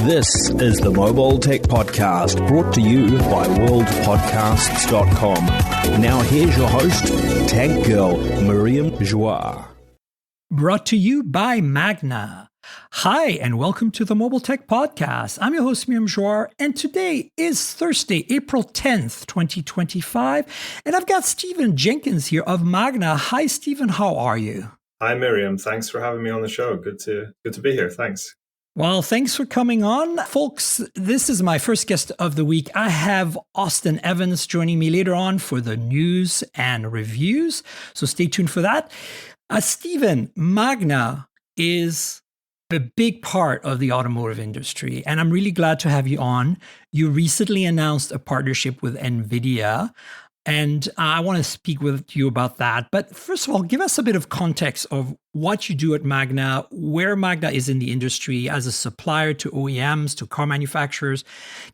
This is the Mobile Tech Podcast, brought to you by worldpodcasts.com. Now here's your host, Tech Girl, Miriam Joie. Brought to you by Magna. Hi, and welcome to the Mobile Tech Podcast. I'm your host, Miriam Joie, and today is Thursday, April 10th, 2025, and I've got Stephen Jenkins here of Magna. Hi, Stephen. How are you? Hi, Miriam. Thanks for having me on the show. Good to be here. Thanks. Well, thanks for coming on. Folks, this is my first guest of the week. I have Austin Evans joining me later on for the news and reviews, so stay tuned for that. Stephen, Magna is a big part of the automotive industry, and I'm really glad to have you on. You recently announced a partnership with NVIDIA, and I want to speak with you about that. But first of all, give us a bit of context of what you do at Magna, where Magna is in the industry as a supplier to OEMs, to car manufacturers.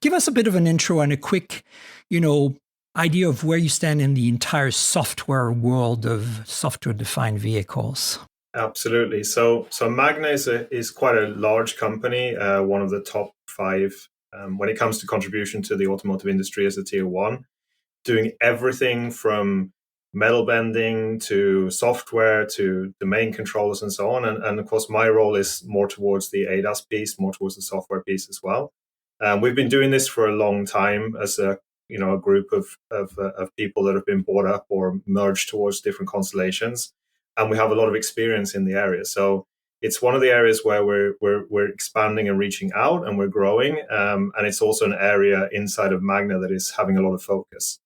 Give us a bit of an intro and a quick, idea of where you stand in the entire software world of software-defined vehicles. Absolutely. So Magna is quite a large company, one of the top 5 when it comes to contribution to the automotive industry as a tier 1. Doing everything from metal bending to software to domain controllers and so on. And of course, my role is more towards the ADAS piece, more towards the software piece as well. We've been doing this for a long time as a group of people that have been bought up or merged towards different constellations, and we have a lot of experience in the area. So it's one of the areas where we're expanding and reaching out, and we're growing. And it's also an area inside of Magna that is having a lot of focus.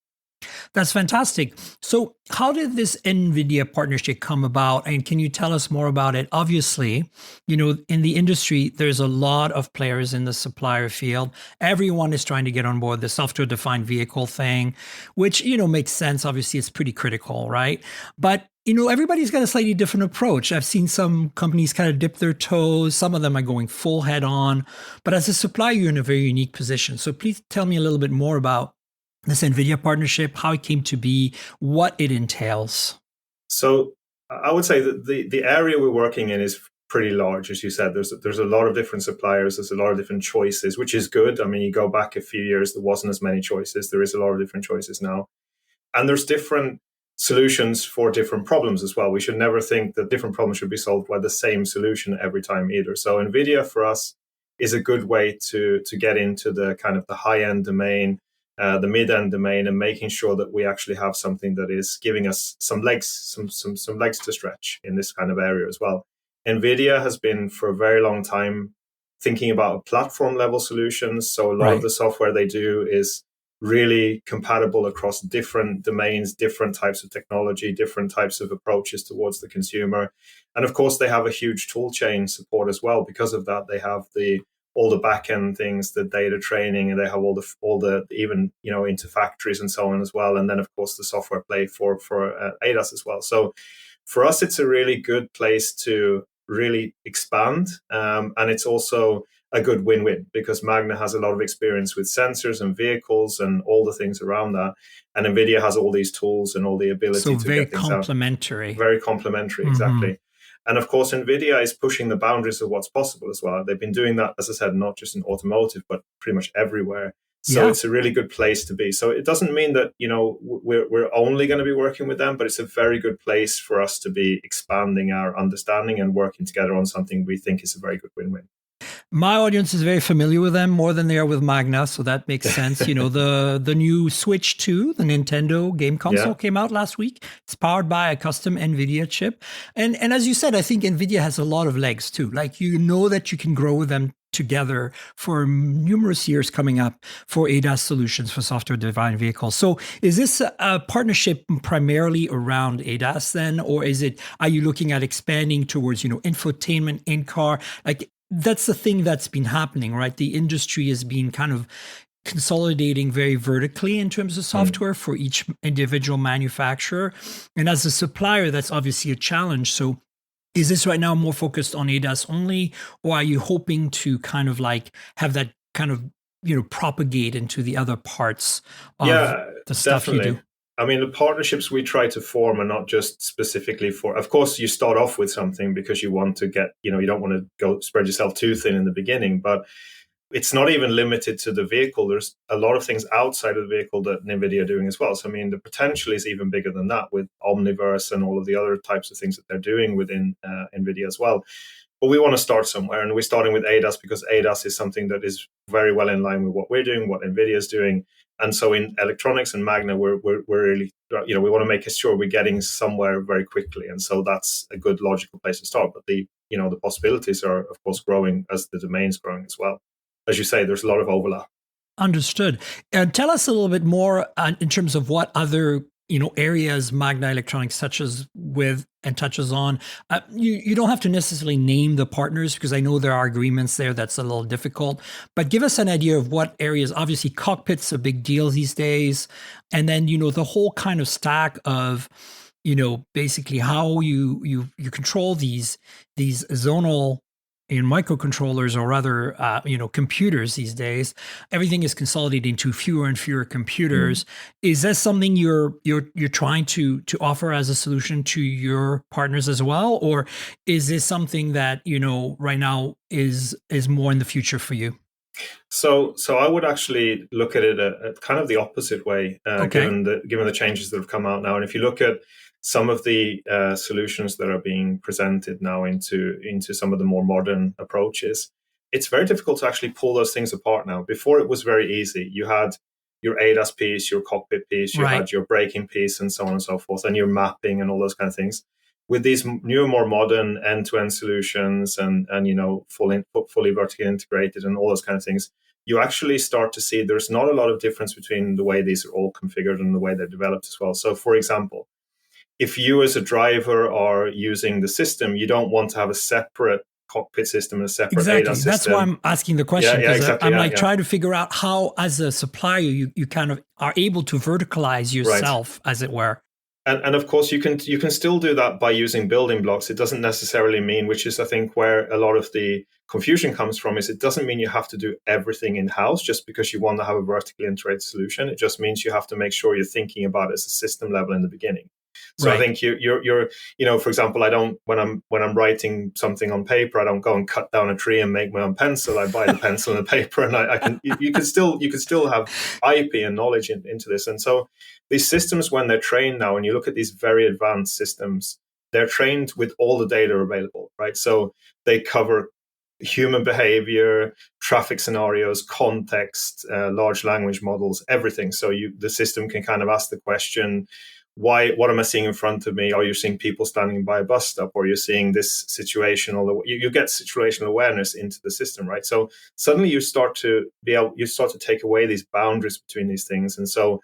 That's fantastic. So how did this NVIDIA partnership come about? And can you tell us more about it? Obviously, in the industry, there's a lot of players in the supplier field. Everyone is trying to get on board the software-defined vehicle thing, which, makes sense. Obviously, it's pretty critical, right? But everybody's got a slightly different approach. I've seen some companies kind of dip their toes. Some of them are going full head on. But as a supplier, you're in a very unique position. So please tell me a little bit more about this NVIDIA partnership, how it came to be, what it entails. So I would say that the area we're working in is pretty large. As you said, there's a lot of different suppliers. There's a lot of different choices, which is good. I mean, you go back a few years, there wasn't as many choices. There is a lot of different choices now. And there's different solutions for different problems as well. We should never think that different problems should be solved by the same solution every time either. So NVIDIA for us is a good way to get into the kind of the high-end domain, the mid-end domain, and making sure that we actually have something that is giving us some legs, some legs to stretch in this kind of area as well. NVIDIA has been for a very long time thinking about platform-level solutions. So a lot of the software they do is really compatible across different domains, different types of technology, different types of approaches towards the consumer. And of course, they have a huge tool chain support as well. Because of that, they have all the back-end things, the data training, and they have all the even, into factories and so on as well. And then, of course, the software play for ADAS as well. So for us, it's a really good place to really expand. And it's also a good win-win because Magna has a lot of experience with sensors and vehicles and all the things around that. And NVIDIA has all these tools and all the ability to get things complementary. Very complementary, exactly. And of course, NVIDIA is pushing the boundaries of what's possible as well. They've been doing that, as I said, not just in automotive, but pretty much everywhere. So It's a really good place to be. So it doesn't mean that, we're only going to be working with them, but it's a very good place for us to be expanding our understanding and working together on something we think is a very good win-win. My audience is very familiar with them more than they are with Magna, so that makes sense. The new Switch 2, the Nintendo game console, came out last week. It's powered by a custom NVIDIA chip. And as you said, I think NVIDIA has a lot of legs too. Like, that you can grow with them together for numerous years coming up for ADAS solutions for software-defined vehicles. So is this a partnership primarily around ADAS then, or are you looking at expanding towards, infotainment in-car? Like, that's the thing that's been happening, right? The industry has been kind of consolidating very vertically in terms of software for each individual manufacturer. And as a supplier, that's obviously a challenge. So is this right now more focused on ADAS only, or are you hoping to kind of like have that kind of, propagate into the other parts of the stuff definitely. You do? I mean, the partnerships we try to form are not just specifically for, of course, you start off with something because you want to get, you don't want to go spread yourself too thin in the beginning, but it's not even limited to the vehicle. There's a lot of things outside of the vehicle that NVIDIA are doing as well. So, I mean, the potential is even bigger than that with Omniverse and all of the other types of things that they're doing within NVIDIA as well. But we want to start somewhere, and we're starting with ADAS because ADAS is something that is very well in line with what we're doing, what NVIDIA is doing. And so in electronics and Magna, we're really, we want to make sure we're getting somewhere very quickly. And so that's a good logical place to start. But the possibilities are, of course, growing as the domain's growing as well. As you say, there's a lot of overlap. Understood. And tell us a little bit more in terms of what other areas Magna Electronics touches on. You don't have to necessarily name the partners because I know there are agreements there that's a little difficult, but give us an idea of what areas. Obviously, cockpit's a big deal these days. And then, the whole kind of stack of, basically how you control these zonal in microcontrollers, or rather, computers these days. Everything is consolidating to fewer and fewer computers. Is that something you're trying to offer as a solution to your partners as well, or is this something that right now is more in the future for you? So I would actually look at it at kind of the opposite way, given the changes that have come out now. And if you look at some of the solutions that are being presented now into some of the more modern approaches, it's very difficult to actually pull those things apart now. Before, it was very easy. You had your ADAS piece, your cockpit piece, you had your braking piece, and so on and so forth, and your mapping and all those kind of things. With these newer, more modern end-to-end solutions and fully vertically integrated and all those kind of things, you actually start to see there's not a lot of difference between the way these are all configured and the way they're developed as well. So, for example, if you as a driver are using the system, you don't want to have a separate cockpit system and a separate ADAS system. That's why I'm asking the question, because I'm trying to figure out how, as a supplier, you kind of are able to verticalize yourself, as it were. And of course, you can still do that by using building blocks. It doesn't necessarily mean, which is, I think, where a lot of the confusion comes from, is it doesn't mean you have to do everything in-house just because you want to have a vertically integrated solution. It just means you have to make sure you're thinking about it as a system level in the beginning. So I think you're for example, I don't, when I'm writing something on paper, I don't go and cut down a tree and make my own pencil. I buy the pencil and the paper, and you can still have IP and knowledge into this. And so these systems, when they're trained now, and you look at these very advanced systems, they're trained with all the data available, right? So they cover human behavior, traffic scenarios, context, large language models, everything. So the system can kind of ask the question, what am I seeing in front of me? Are you seeing people standing by a bus stop? Or you're seeing this situational, you get situational awareness into the system, right? So suddenly you start to take away these boundaries between these things. And so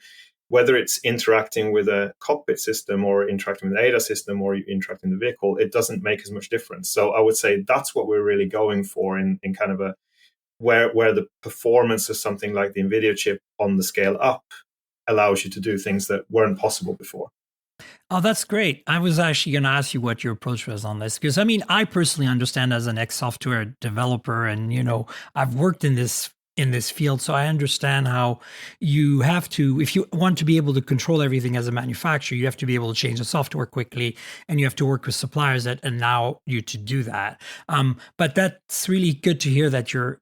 whether it's interacting with a cockpit system or interacting with an ADAS system or interacting with the vehicle, it doesn't make as much difference. So I would say that's what we're really going for in kind of where the performance of something like the NVIDIA chip on the scale up allows you to do things that weren't possible before. Oh, that's great. I was actually going to ask you what your approach was on this, because I personally understand as an ex-software developer, and I've worked in this field, so I understand how you have to, if you want to be able to control everything as a manufacturer, you have to be able to change the software quickly, and you have to work with suppliers that allow you to do that. But that's really good to hear that you're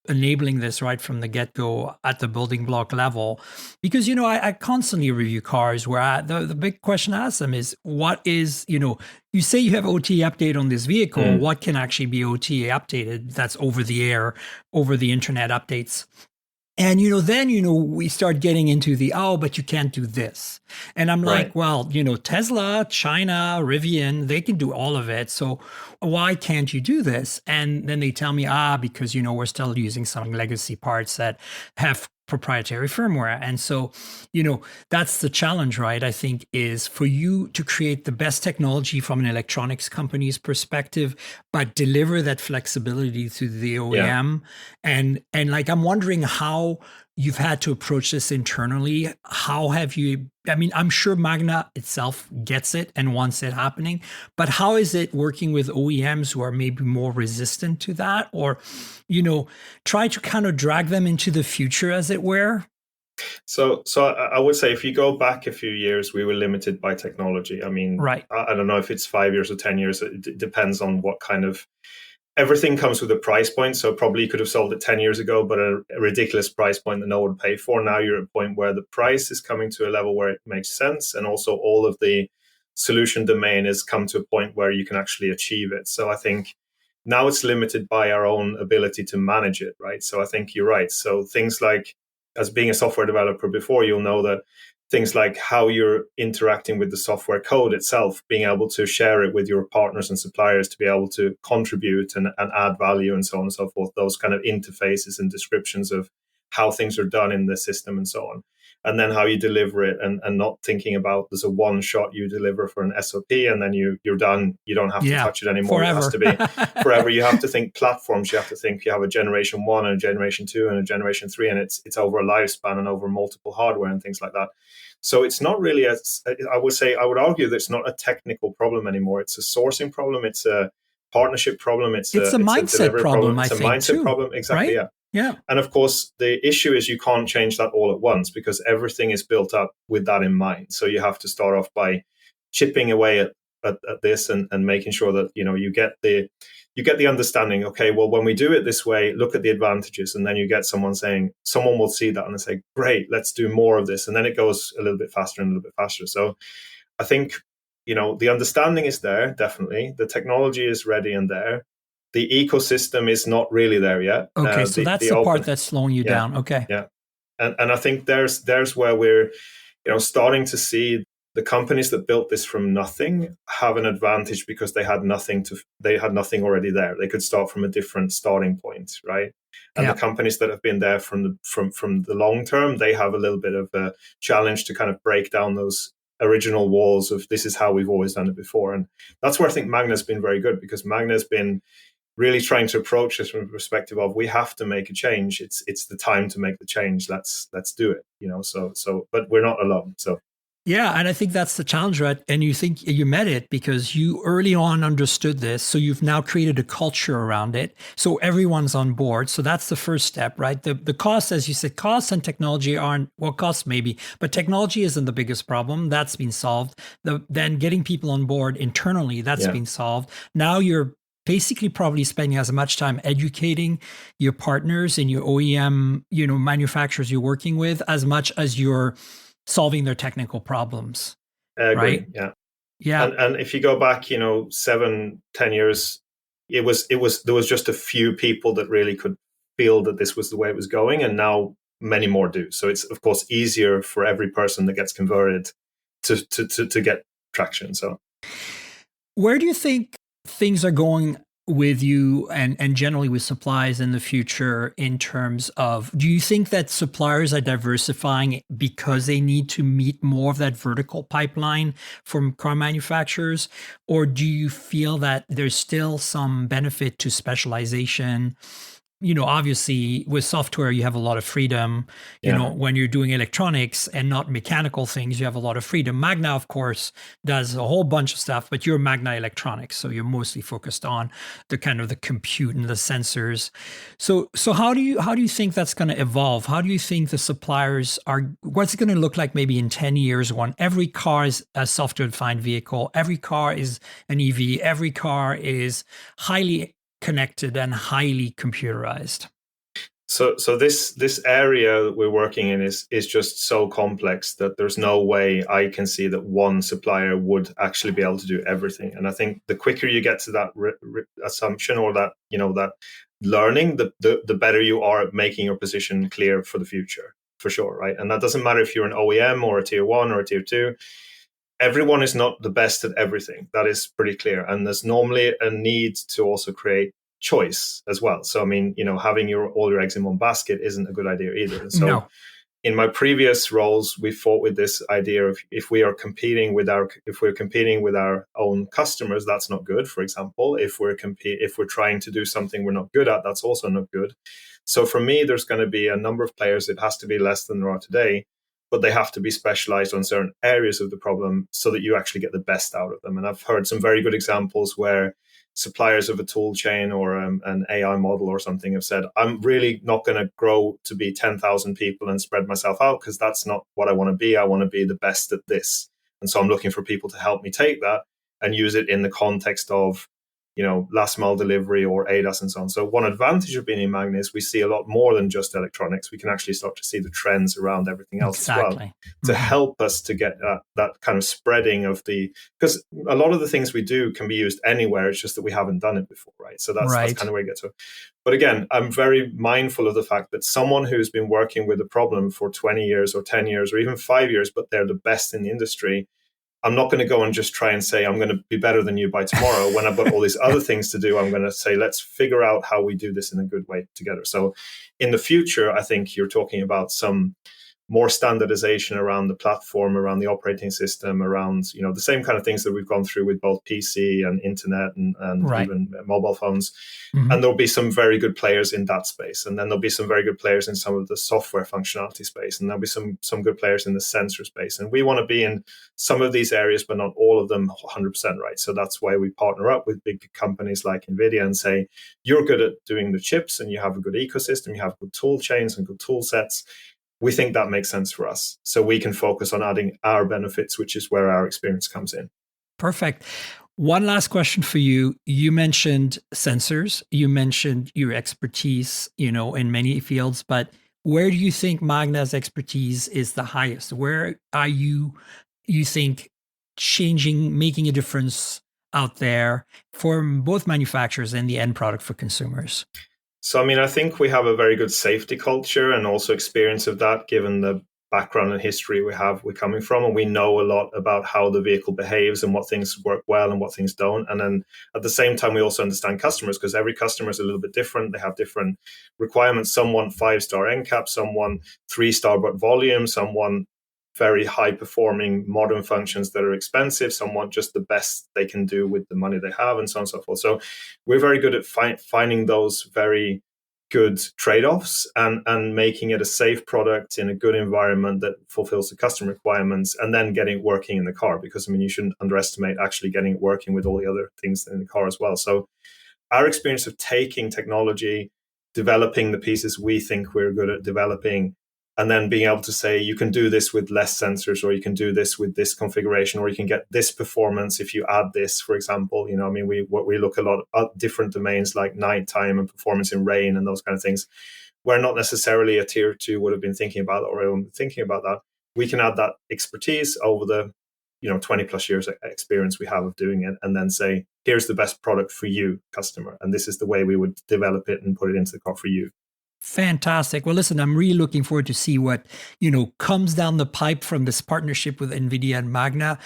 enabling this right from the get-go at the building block level, because I constantly review cars where the big question I ask them is, what is you say you have OTA update on this vehicle, what can actually be OTA updated that's over the air, over the internet updates? And, then, we start getting into but you can't do this. And I'm like, well, Tesla, China, Rivian, they can do all of it. So why can't you do this? And then they tell me, because, we're still using some legacy parts that have proprietary firmware. And so, that's the challenge, right? I think is for you to create the best technology from an electronics company's perspective, but deliver that flexibility to the OEM. Yeah. And I'm wondering how you've had to approach this internally. How have you, I'm sure Magna itself gets it and wants it happening, but how is it working with OEMs who are maybe more resistant to that, or, try to kind of drag them into the future, as it were? So I would say if you go back a few years, we were limited by technology. I don't know if it's 5 years or 10 years. It depends on what kind of everything comes with a price point. So probably you could have sold it 10 years ago, but a ridiculous price point that no one would pay for. Now you're at a point where the price is coming to a level where it makes sense. And also all of the solution domain has come to a point where you can actually achieve it. So I think now it's limited by our own ability to manage it, right? So I think you're right. So things like, as being a software developer before, you'll know that things like how you're interacting with the software code itself, being able to share it with your partners and suppliers to be able to contribute and add value and so on and so forth, those kind of interfaces and descriptions of how things are done in the system and so on. And then how you deliver it and not thinking about there's a one shot you deliver for an SOP and then you're done. You don't have to touch it anymore. Forever. It has to be forever. You have to think platforms. You have to think you have a generation 1 and a generation 2 and a generation 3, and it's over a lifespan and over multiple hardware and things like that. So it's not really I would argue that it's not a technical problem anymore. It's a sourcing problem. It's a partnership problem. It's a mindset problem. It's a mindset problem. Exactly. Right? Yeah. And of course, the issue is you can't change that all at once because everything is built up with that in mind. So you have to start off by chipping away at this and making sure that you get the understanding. Okay, well, when we do it this way, look at the advantages, and then you get someone will see that and say, great, let's do more of this, and then it goes a little bit faster and a little bit faster. So I think the understanding is there, definitely. The technology is ready and there. The ecosystem is not really there yet. Okay, so that's the part that's slowing you down. Okay. Yeah. And I think there's where we're starting to see the companies that built this from nothing have an advantage because they had nothing already there. They could start from a different starting point, right? And the companies that have been there from the long term, they have a little bit of a challenge to kind of break down those original walls of this is how we've always done it before. And that's where I think Magna's been very good, because Magna's been really trying to approach this from the perspective of we have to make a change. It's the time to make the change. Let's do it. So but we're not alone. So yeah, and I think that's the challenge, right? And you think you met it because you early on understood this. So you've now created a culture around it. So everyone's on board. So that's the first step, right? The costs, as you said, costs and technology aren't, well, costs maybe, but technology isn't the biggest problem. That's been solved. Then getting people on board internally, that's been solved. Now you're basically probably spending as much time educating your partners and your OEM, manufacturers you're working with, as much as you're solving their technical problems. Right? Yeah. And if you go back, 7-10 years, there was just a few people that really could feel that this was the way it was going, and now many more do. So it's of course easier for every person that gets converted to get traction. So where do you think things are going with you and generally with supplies in the future in terms of, do you think that suppliers are diversifying because they need to meet more of that vertical pipeline from car manufacturers? Or do you feel that there's still some benefit to specialization? Obviously with software, you have a lot of freedom. When you're doing electronics and not mechanical things, you have a lot of freedom. Magna, of course, does a whole bunch of stuff, but you're Magna Electronics. So you're mostly focused on the kind of the compute and the sensors. So how do you think that's going to evolve? How do you think the suppliers what's it going to look like maybe in 10 years when every car is a software-defined vehicle, every car is an EV, every car is highly connected and highly computerized? So this area that we're working in is just so complex that there's no way I can see that one supplier would actually be able to do everything. And I think the quicker you get to that assumption or that that learning, the better you are at making your position clear for the future, for sure, right? And that doesn't matter if you're an OEM or a tier 1 or a tier 2. Everyone is not the best at everything. That is pretty clear. And there's normally a need to also create choice as well. So, I mean, having all your eggs in one basket isn't a good idea either. And so in my previous roles, we fought with this idea of if we're competing with our own customers, that's not good. For example, if we're trying to do something we're not good at, that's also not good. So for me, there's going to be a number of players. It has to be less than there are today, but they have to be specialized on certain areas of the problem so that you actually get the best out of them. And I've heard some very good examples where suppliers of a tool chain or an AI model or something have said, I'm really not going to grow to be 10,000 people and spread myself out because that's not what I want to be. I want to be the best at this. And so I'm looking for people to help me take that and use it in the context of, last mile delivery or ADAS and so on. So one advantage of being in Magna is we see a lot more than just electronics. We can actually start to see the trends around everything else as well to help us to get that kind of spreading of because a lot of the things we do can be used anywhere. It's just that we haven't done it before, right? So that's kind of where we get to. But again, I'm very mindful of the fact that someone who's been working with a problem for 20 years or 10 years or even 5 years, but they're the best in the industry, I'm not going to go and just try and say, I'm going to be better than you by tomorrow. When I've got all these other things to do, I'm going to say, let's figure out how we do this in a good way together. So in the future, I think you're talking about some more standardization around the platform, around the operating system, around, the same kind of things that we've gone through with both PC and internet and even mobile phones. And there'll be some very good players in that space. And then there'll be some very good players in some of the software functionality space. And there'll be some good players in the sensor space. And we want to be in some of these areas, but not all of them 100%, right? So that's why we partner up with big companies like NVIDIA and say, you're good at doing the chips and you have a good ecosystem, you have good tool chains and good tool sets. We think that makes sense for us. So we can focus on adding our benefits, which is where our experience comes in. Perfect. One last question for you. You mentioned sensors. You mentioned your expertise, in many fields, but where do you think Magna's expertise is the highest? Where are you think, making a difference out there for both manufacturers and the end product for consumers? So, I think we have a very good safety culture and also experience of that, given the background and history we're coming from. And we know a lot about how the vehicle behaves and what things work well and what things don't. And then at the same time, we also understand customers, because every customer is a little bit different. They have different requirements. Some want 5-star NCAP, some want 3-star but volume, some want very high performing modern functions that are expensive, some want just the best they can do with the money they have, and so on and so forth. So we're very good at finding those very good trade-offs and making it a safe product in a good environment that fulfills the customer requirements, and then getting it working in the car, because you shouldn't underestimate actually getting it working with all the other things in the car as well. So our experience of taking technology, developing the pieces we think we're good at developing, and then being able to say, you can do this with less sensors, or you can do this with this configuration, or you can get this performance if you add this, for example. We look a lot at different domains like nighttime and performance in rain and those kind of things, where not necessarily a tier 2 would have been thinking about or thinking about that. We can add that expertise over the 20 plus years experience we have of doing it, and then say, here's the best product for you, customer, and this is the way we would develop it and put it into the car for you. Fantastic. Well, listen, I'm really looking forward to see what, comes down the pipe from this partnership with NVIDIA and Magna.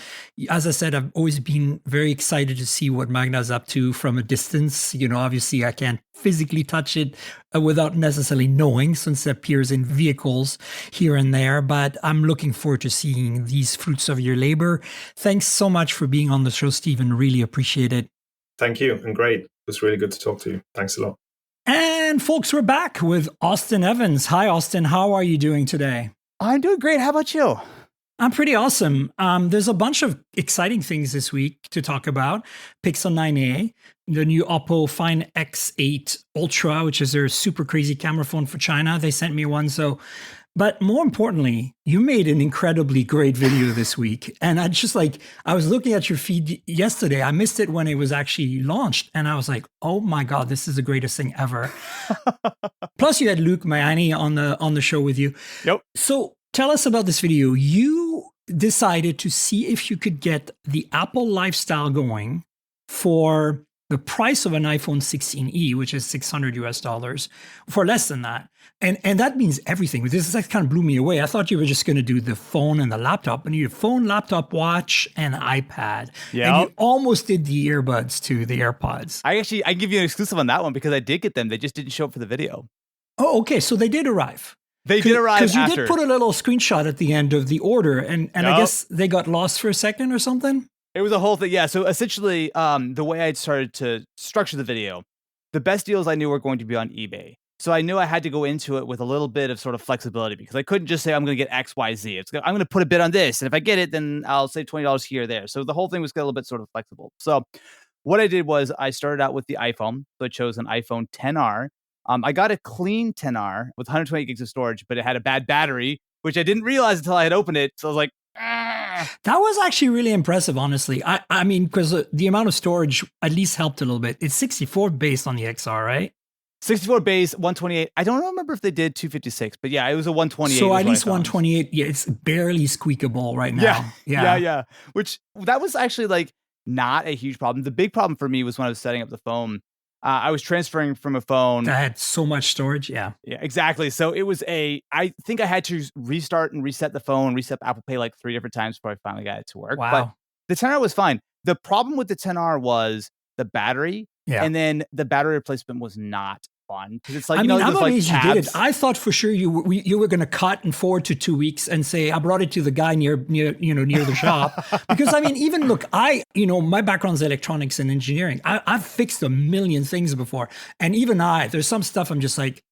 As I said, I've always been very excited to see what Magna's up to from a distance. Obviously I can't physically touch it without necessarily knowing, since it appears in vehicles here and there, but I'm looking forward to seeing these fruits of your labor. Thanks so much for being on the show, Stephen. Really appreciate it. Thank you. And great. It was really good to talk to you. Thanks a lot. And folks, we're back with Austin Evans. Hi, Austin. How are you doing today? I'm doing great. How about you? I'm pretty awesome. There's a bunch of exciting things this week to talk about. Pixel 9a, the new Oppo Find X8 Ultra, which is their super crazy camera phone for China. They sent me one. But more importantly, you made an incredibly great video this week. And I was looking at your feed yesterday. I missed it when it was actually launched. And I was like, oh my God, this is the greatest thing ever. Plus you had Luke Mayani on the show with you. Yep. So tell us about this video. You decided to see if you could get the Apple lifestyle going for the price of an iPhone 16e, which is $600 for less than that. And that means everything. That kind of blew me away. I thought you were just going to do the phone and the laptop, and you had phone, laptop, watch, and iPad. Yeah. And you almost did the earbuds too, the AirPods. I can give you an exclusive on that one because I did get them. They just didn't show up for the video. Oh, okay. So they did arrive. They did arrive because you after. did put a little screenshot at the end of the order, and I guess they got lost for a second or something. It was a whole thing. Yeah. So essentially, the way I started to structure the video, the best deals I knew were going to be on eBay. So I knew I had to go into it with a little bit of sort of flexibility, because I couldn't just say I'm going to get X, Y, Z. I'm going to put a bid on this, and if I get it, then I'll save $20 here or there. So the whole thing was a little bit sort of flexible. So what I did was I started out with the iPhone. So I chose an iPhone XR. I got a clean XR with 128 gigs of storage, but it had a bad battery, which I didn't realize until I had opened it. So I was like, That was actually really impressive, honestly. I mean, because the amount of storage at least helped a little bit. It's 64 based on the XR, right? 64 base, 128. I don't remember if they did 256, but yeah, it was a 128. So at least 128. Yeah, it's barely squeakable right now. Yeah. Which that was actually like not a huge problem. The big problem for me was when I was setting up the phone. I was transferring from a phone that had so much storage. Yeah, exactly. So it was I think I had to restart and reset the phone, reset Apple Pay like 3 different times before I finally got it to work. Wow. But the 10R was fine. The problem with the 10R was the battery. Yeah. And then the battery replacement was not fun because it's like, I'm amazed you did it. I thought for sure you were going to cut and forward to 2 weeks and say I brought it to the guy near the shop because I mean even look my background is electronics and engineering. I've fixed a million things before, and even there's some stuff I'm just like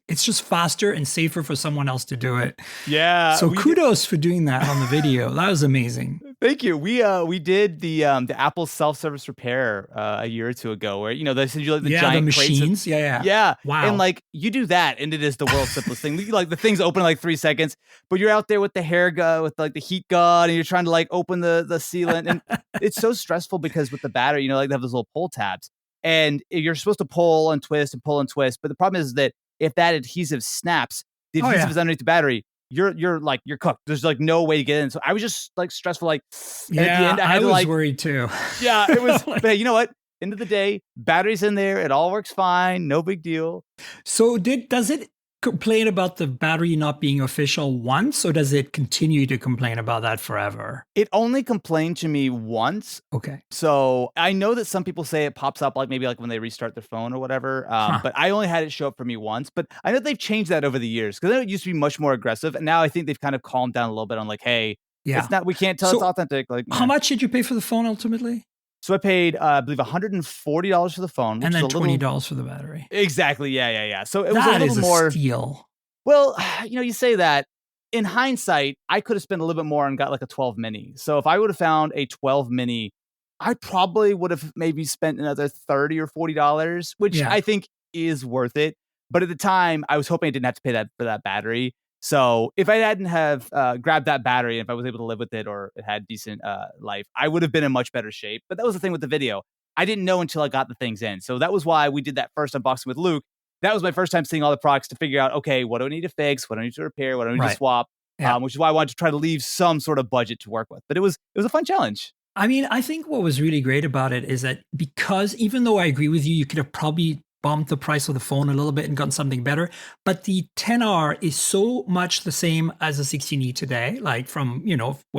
it's just faster and safer for someone else to do it. Yeah. So kudos for doing that on the video. That was amazing. Thank you. We did the Apple self-service repair a year or two ago where they send you like the giant the machines. Yeah. Wow. And like you do that and it is the world's simplest thing. Like the thing's open in like 3 seconds, but you're out there with the hair gun, with like the heat gun, and you're trying to like open the sealant, and it's so stressful because with the battery, they have those little pull tabs. And you're supposed to pull and twist, but the problem is that if that adhesive snaps, the adhesive is underneath the battery, you're cooked. There's like no way to get in. So I was just like stressful. Like at the end, I was worried too. Yeah, it was. But hey, you know what? End of the day, battery's in there. It all works fine. No big deal. So does it complain about the battery not being official once, or does it continue to complain about that forever? It only complained to me once. Okay. So I know that some people say it pops up like maybe like when they restart their phone or whatever. But I only had it show up for me once. But I know they've changed that over the years because it used to be much more aggressive. And now I think they've kind of calmed down a little bit on like, hey, it's not, we can't tell it's authentic. Like, how much did you pay for the phone ultimately? So I paid, I believe, $140 for the phone, and then $20 for the battery. Exactly, yeah. So it was a little more steal. Well, you say that. In hindsight, I could have spent a little bit more and got like a 12 mini. So if I would have found a 12 mini, I probably would have maybe spent another $30 or $40, which I think is worth it. But at the time, I was hoping I didn't have to pay that for that battery. So if I hadn't have grabbed that battery, and if I was able to live with it or it had decent life, I would have been in much better shape. But that was the thing with the video. I didn't know until I got the things in. So that was why we did that first unboxing with Luke. That was my first time seeing all the products to figure out, okay, what do I need to fix? What do I need to repair? What do I need to swap? Which is why I wanted to try to leave some sort of budget to work with. But it was a fun challenge. I mean, I think what was really great about it is that because even though I agree with you, you could have probably bumped the price of the phone a little bit and gotten something better. But the 10R is so much the same as the 16E today, like from,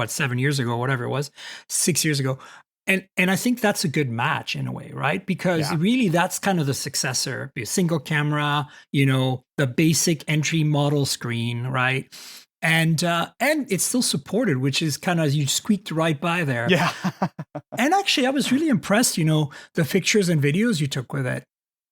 7 years ago, whatever it was, 6 years ago. And I think that's a good match in a way, right? Because really that's kind of the successor, be a single camera, the basic entry model screen, right? And it's still supported, which is kind of, you squeaked right by there. Yeah. And actually I was really impressed, the pictures and videos you took with it.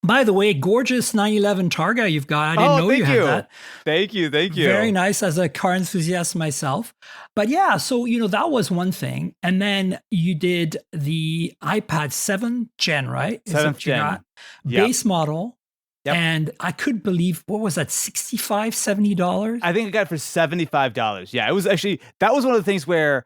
By the way, gorgeous 911 Targa you've got. I didn't know you had that. Thank you. Very nice as a car enthusiast myself. But yeah, so, that was one thing. And then you did the iPad 7th gen, right? 7th gen. Base model. Yep. And I couldn't believe, what was that, $65, $70? I think I got it for $75. Yeah, it was actually, that was one of the things where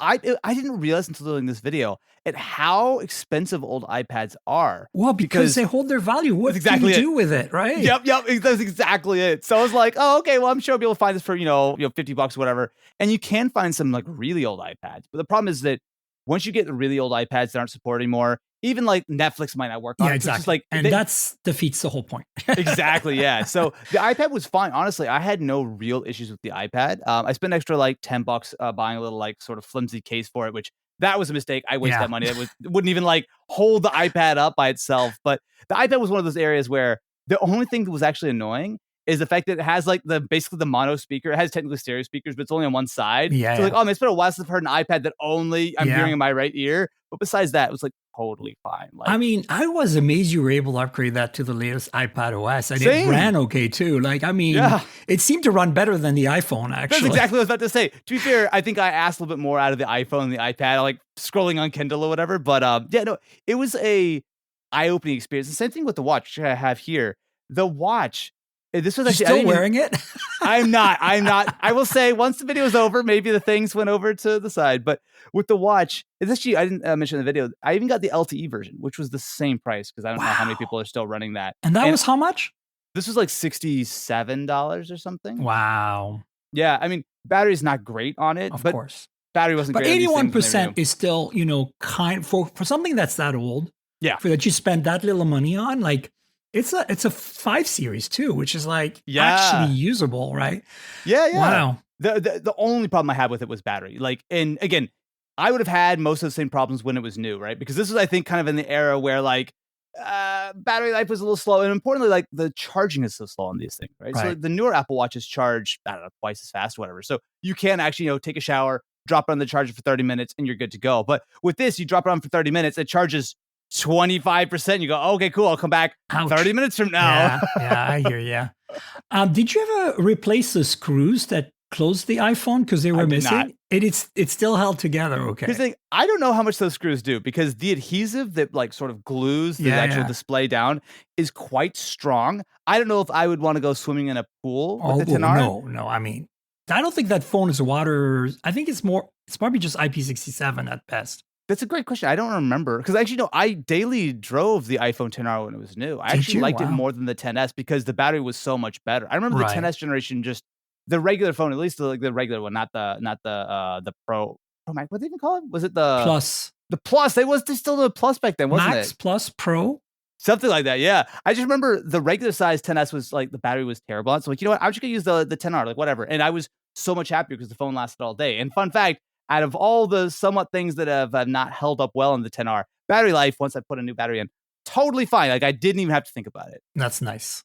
I didn't realize until doing this video at how expensive old iPads are. Well, because they hold their value. What do you do with it, right? Yep. That's exactly it. So I was like, oh, okay, well, I'm sure I'll be able to find this for, $50 or whatever. And you can find some like really old iPads. But the problem is that once you get the really old iPads that aren't supported anymore, even like Netflix might not work on it. Yeah, exactly. That defeats the whole point. Exactly, yeah. So the iPad was fine. Honestly, I had no real issues with the iPad. I spent extra like $10 buying a little like sort of flimsy case for it, which that was a mistake. I wasted that money. It wouldn't even like hold the iPad up by itself. But the iPad was one of those areas where the only thing that was actually annoying is the fact that it has like basically the mono speaker. It has technically stereo speakers, but it's only on one side. Yeah. So like, oh man, it's been a while since I've heard an iPad that only I'm hearing in my right ear. But besides that, it was like totally fine. Like, I mean, I was amazed you were able to upgrade that to the latest iPad OS. And it ran okay too. Like, I mean, it seemed to run better than the iPhone, actually. That's exactly what I was about to say. To be fair, I think I asked a little bit more out of the iPhone and the iPad, like scrolling on Kindle or whatever. But it was a eye-opening experience. The same thing with the watch, which I have here. The watch, This was You're actually still wearing it? I'm not. I will say once the video is over, maybe the things went over to the side. But with the watch, it's actually, I didn't mention in the video, I even got the LTE version, which was the same price because I don't know how many people are still running that. And that was how much? This was like $67 or something. Wow. Yeah, I mean, battery's not great on it, Of but course. battery wasn't But great. 81% is still, for something that's that old. Yeah. For that you spend that little money on, like it's a 5 series too, which is like Yeah. actually usable, right? Yeah. Wow. The only problem I had with it was battery. Like, and again, I would have had most of the same problems when it was new, right? Because this was, I think, kind of in the era where like battery life was a little slow, and importantly, like the charging is so slow on these things, right? So the newer Apple Watches charge, I don't know, twice as fast, whatever. So you can actually, take a shower, drop it on the charger for 30 minutes, and you're good to go. But with this, you drop it on for 30 minutes, it charges 25%. You go, okay, cool, I'll come back 30 minutes from now. Yeah, I hear you. Did you ever replace the screws that closed the iPhone because they were missing? It's still held together. Okay. Here's the thing, I don't know how much those screws do because the adhesive that like sort of glues the actual display down is quite strong. I don't know if I would want to go swimming in a pool with the 10R. No. I mean, I don't think that phone is water. I think it's probably just IP67 at best. That's a great question. I don't remember because actually, no, I daily drove the iPhone 10R when it was new. I actually liked it more than the 10S because the battery was so much better. I remember the 10S generation, just the regular phone, at least the regular one, not the Pro Max. What did they even call it? Was it the Plus? The Plus. They was still the Plus back then, wasn't Max it? Plus Pro. Something like that, yeah. I just remember the regular size 10S was like the battery was terrible on. So like, you know what? I'm just gonna use the 10R, like whatever. And I was so much happier because the phone lasted all day. And fun fact, out of all the somewhat things that have not held up well in the 10R, battery life, once I put a new battery in, totally fine. Like I didn't even have to think about it. That's nice.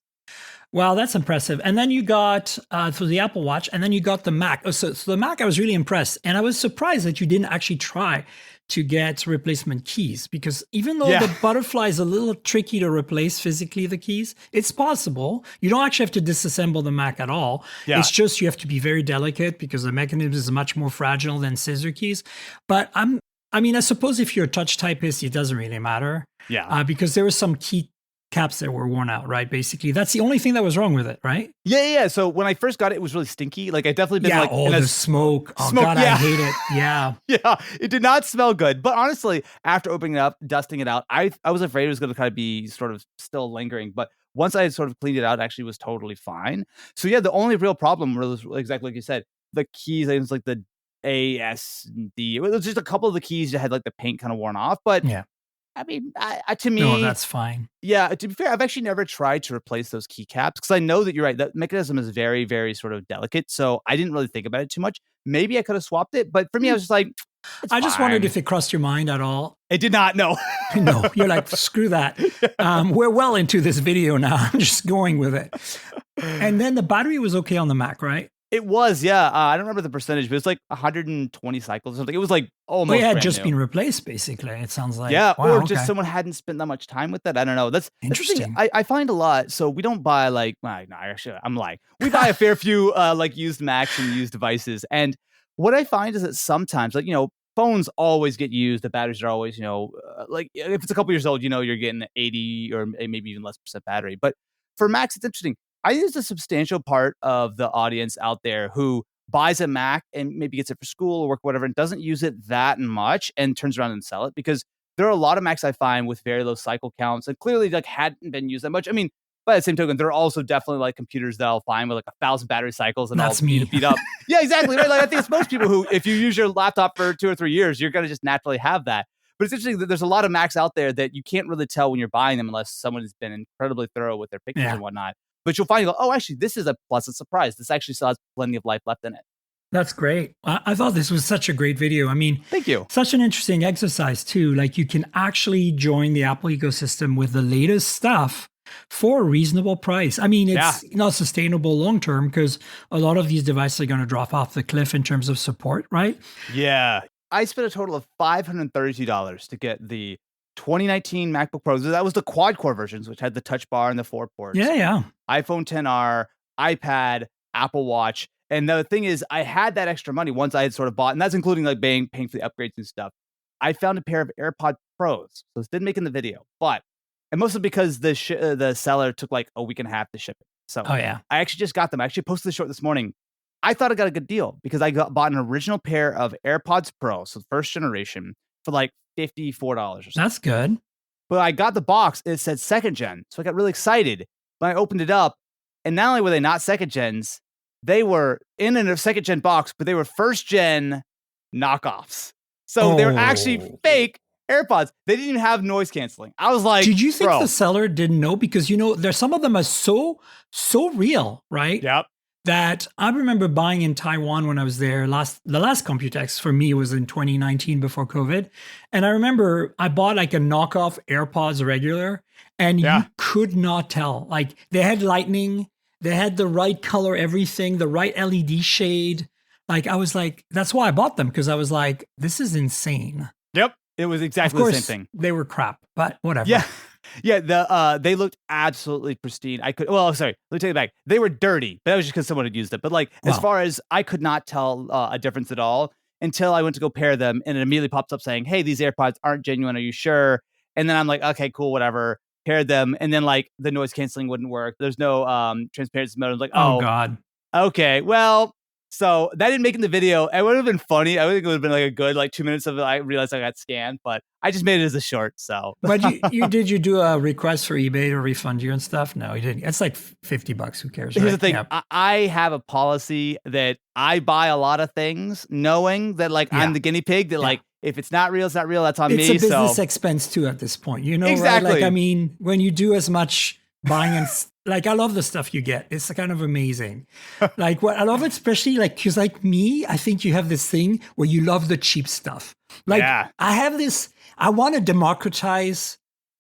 Wow, that's impressive. And then you got the Apple Watch, and then you got the Mac. So the Mac, I was really impressed. And I was surprised that you didn't actually try to get replacement keys, because even though the butterfly is a little tricky to replace physically the keys, it's possible. You don't actually have to disassemble the Mac at all. Yeah. It's just you have to be very delicate because the mechanism is much more fragile than scissor keys. But I suppose if you're a touch typist, it doesn't really matter. Yeah. Because there were some key caps that were worn out, right? Basically, that's the only thing that was wrong with it, right? Yeah. So when I first got it, it was really stinky. Like I definitely been the smoke. Oh God, I hate it. Yeah. Yeah, it did not smell good. But honestly, after opening it up, dusting it out, I was afraid it was going to kind of be sort of still lingering. But once I had sort of cleaned it out, it actually was totally fine. So yeah, the only real problem was exactly like you said, the keys. It was like the A, S, and D. It was just a couple of the keys that had like the paint kind of worn off. But yeah. I mean, to me, no, that's fine. Yeah, to be fair, I've actually never tried to replace those keycaps because I know that you're right. That mechanism is very, very sort of delicate. So I didn't really think about it too much. Maybe I could have swapped it, but for me, I was just like, I just wondered if it crossed your mind at all. It did not. No, no, you're like, screw that. We're well into this video now. I'm just going with it. And then the battery was okay on the Mac, right? It was, yeah. I don't remember the percentage, but it's like 120 cycles or something. It was like almost. It had just been replaced, basically. It sounds like. Yeah, or just someone hadn't spent that much time with it. I don't know. That's interesting. I find a lot. So we don't buy like, no, actually, I'm lying. We buy a fair few like used Macs and used devices. And what I find is that sometimes, like, phones always get used. The batteries are always, like if it's a couple years old, you're getting 80 or maybe even less % battery. But for Macs, it's interesting. I think there's a substantial part of the audience out there who buys a Mac and maybe gets it for school or work, whatever, and doesn't use it that much and turns around and sell it, because there are a lot of Macs I find with very low cycle counts and clearly like hadn't been used that much. I mean, by the same token, there are also definitely like computers that I'll find with like 1,000 battery cycles and that's all me. beat up. Yeah, exactly. Right. Like I think it's most people who, if you use your laptop for 2 or 3 years, you're going to just naturally have that. But it's interesting that there's a lot of Macs out there that you can't really tell when you're buying them unless someone has been incredibly thorough with their pictures and whatnot. But you'll find, oh, actually, this is a pleasant surprise. This actually still has plenty of life left in it. That's great. I thought this was such a great video. I mean, thank you. Such an interesting exercise, too. Like, you can actually join the Apple ecosystem with the latest stuff for a reasonable price. I mean, it's not sustainable long term because a lot of these devices are going to drop off the cliff in terms of support, right? Yeah. I spent a total of $532 to get the 2019 MacBook Pros. That was the quad-core versions, which had the touch bar and the 4 ports. Yeah. iPhone XR, iPad, Apple Watch. And the thing is, I had that extra money once I had sort of bought, and that's including like paying for the upgrades and stuff. I found a pair of AirPod Pros. So this didn't make in the video, but and mostly because the seller took like a week and a half to ship it. So Oh yeah. I actually just got them. I actually posted the short this morning. I thought I got a good deal because I bought an original pair of AirPods Pro, so the first generation, for like $54 or something. That's good. But I got the box, it said second gen. So I got really excited. But I opened it up, and not only were they not second gens, they were in a second gen box, but they were first gen knockoffs. So they were actually fake AirPods. They didn't even have noise canceling. I was like, did you think bro. the seller didn't know? Because there's some of them are so real, right? Yep. That I remember buying in Taiwan when I was there. The last Computex for me was in 2019 before COVID. And I remember I bought like a knockoff AirPods regular, and you could not tell. Like they had lightning, they had the right color, everything, the right LED shade. Like I was like, that's why I bought them, because I was like, this is insane. Yep. It was exactly Of course, the same thing. They were crap, but whatever. Yeah. Yeah, they looked absolutely pristine. Sorry, let me take it back. They were dirty, but that was just because someone had used it. But as far as I could not tell a difference at all until I went to go pair them, and it immediately pops up saying, "Hey, these AirPods aren't genuine. Are you sure?" And then I'm like, "Okay, cool, whatever." Paired them, and then like the noise canceling wouldn't work. There's no transparency mode. I was like, oh God. Okay, well. So that didn't make it in the video. It would have been funny. I think it would have been like a good 2 minutes of it. I realized I got scanned, but I just made it as a short. So, but did you do a request for eBay to refund you and stuff? No, you didn't. It's like $50. Who cares? Here's right? the thing. Yep. I have a policy that I buy a lot of things knowing that I'm the guinea pig. That if it's not real, it's not real. That's on me. It's a business expense too at this point. Exactly. Right? Like, I mean, when you do as much buying and I love the stuff you get. It's kind of amazing. What I love it, especially because like me, I think you have this thing where you love the cheap stuff. I have this, I want to democratize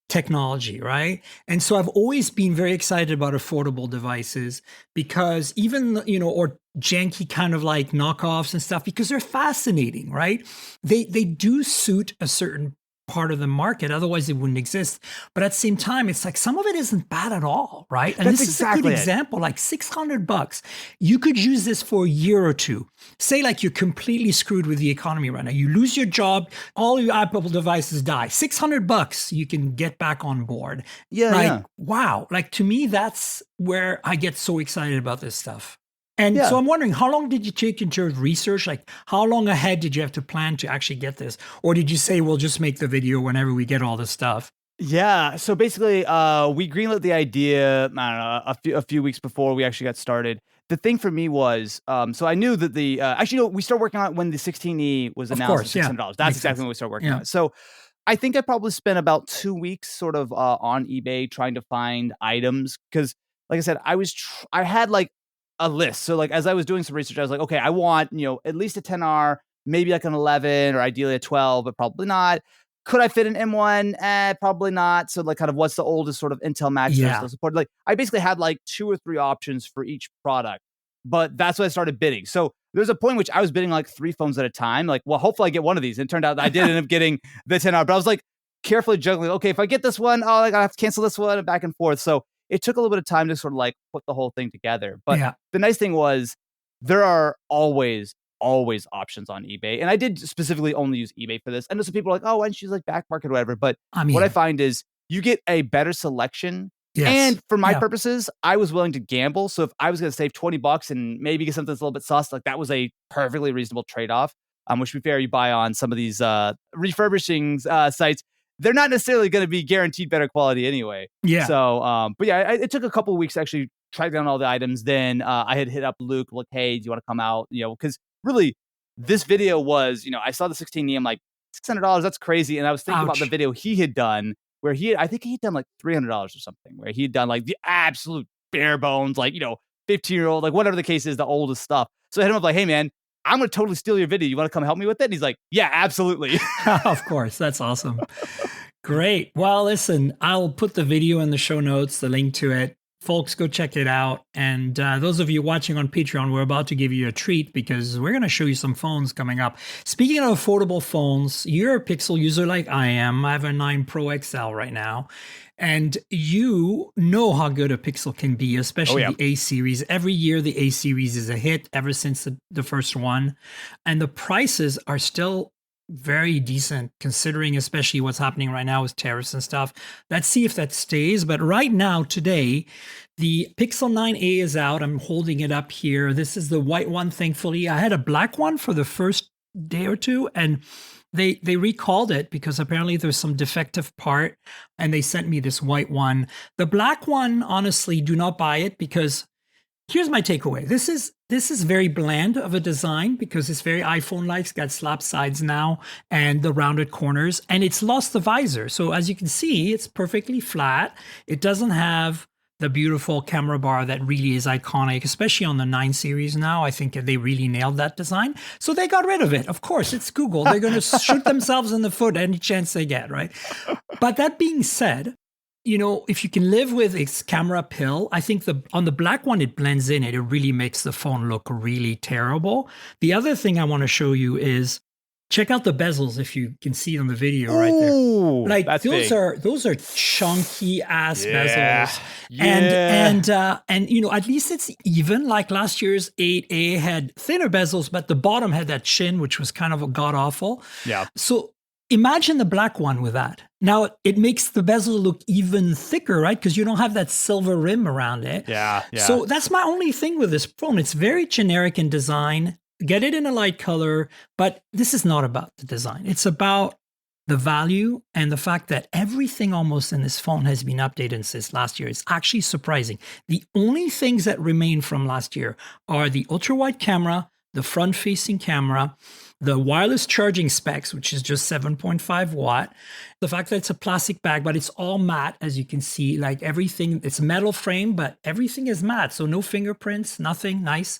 technology, right? And so I've always been very excited about affordable devices, because even, or janky kind of like knockoffs and stuff, because they're fascinating, right? They do suit a certain part of the market, otherwise it wouldn't exist. But at the same time, it's like some of it isn't bad at all, right? And this is a good example, like $600. You could use this for a year or two. Say like you're completely screwed with the economy right now. You lose your job, all your Apple devices die. $600, you can get back on board. Wow. To me, that's where I get so excited about this stuff. And so I'm wondering, how long did you take in terms of research? How long ahead did you have to plan to actually get this? Or did you say, we'll just make the video whenever we get all this stuff? Yeah. So basically, we greenlit the idea, I don't know, a few weeks before we actually got started. The thing for me was, so I knew that we started working on it when the 16E was announced at $600. That's exactly when we started working on it. So I think I probably spent about 2 weeks sort of on eBay trying to find items. Because like I said, I had a list. So as I was doing some research, I was like, okay, I want, at least a 10R, maybe like an 11 or ideally a 12, but probably not. Could I fit an M1? Probably not. So kind of what's the oldest sort of Intel Max still supported? I basically had 2 or 3 options for each product, but that's when I started bidding. So there's a point in which I was bidding 3 phones at a time. Well, hopefully I get one of these. And it turned out that I did end up getting the 10R, but I was carefully juggling. Okay, if I get this one, I have to cancel this one, and back and forth. So it took a little bit of time to sort of put the whole thing together. But the nice thing was there are always options on eBay. And I did specifically only use eBay for this. I know some people are like, oh, why don't you use Back Market or whatever? But what I find is you get a better selection. Yes. And for my purposes, I was willing to gamble. So if I was going to save $20 and maybe get something that's a little bit sus, that was a perfectly reasonable trade-off. Which, to be fair, you buy on some of these refurbishing sites. They're not necessarily going to be guaranteed better quality anyway. Yeah. So, but yeah, it took a couple of weeks to actually track down all the items. Then I had hit up Luke, hey, do you want to come out? Because really, this video was, I saw the 16E. I'm like, $600, that's crazy. And I was thinking about the video he had done, where I think he'd done $300 or something, where he'd done the absolute bare bones, 15-year-old, whatever the case is, the oldest stuff. So I hit him up hey, man, I'm going to totally steal your video. You want to come help me with it? And he's like, yeah, absolutely. Of course. That's awesome. Great. Well, listen, I'll put the video in the show notes, the link to it. Folks, go check it out. And those of you watching on Patreon, we're about to give you a treat because we're going to show you some phones coming up. Speaking of affordable phones, you're a Pixel user like I am. I have a 9 Pro XL right now. And you know how good a Pixel can be, especially the A series. Every year, the A series is a hit ever since the first one. And the prices are still very decent considering especially what's happening right now with tariffs and stuff. Let's see if that stays. But right now, today, the Pixel 9a is out. I'm holding it up here. This is the white one, thankfully. I had a black one for the first day or two, and they recalled it because apparently there's some defective part, and they sent me this white one. The black one, honestly, do not buy it because here's my takeaway. This is very bland of a design because it's very iPhone-like. It's got slap sides now and the rounded corners, and it's lost the visor. So as you can see, it's perfectly flat. It doesn't have the beautiful camera bar that really is iconic, especially on the 9 series now. I think they really nailed that design. So they got rid of it. Of course, it's Google. They're going to shoot themselves in the foot any chance they get, right? But that being said, if you can live with its camera pill, I think on the black one, it blends in. It really makes the phone look really terrible. The other thing I want to show you is check out the bezels if you can see it on the video right there. Like those are chunky ass bezels. And at least it's even. Like last year's 8A had thinner bezels, but the bottom had that chin, which was kind of a god awful. Yeah. So imagine the black one with that. Now it makes the bezel look even thicker, right? Because you don't have that silver rim around it. Yeah. So that's my only thing with this phone. It's very generic in design. Get it in a light color, but this is not about the design. It's about the value and the fact that everything almost in this phone has been updated since last year. It's actually surprising. The only things that remain from last year are the ultra-wide camera, the front-facing camera, the wireless charging specs, which is just 7.5 watt, the fact that it's a plastic bag, but it's all matte, as you can see, like everything, it's metal frame, but everything is matte. So no fingerprints, nothing, nice.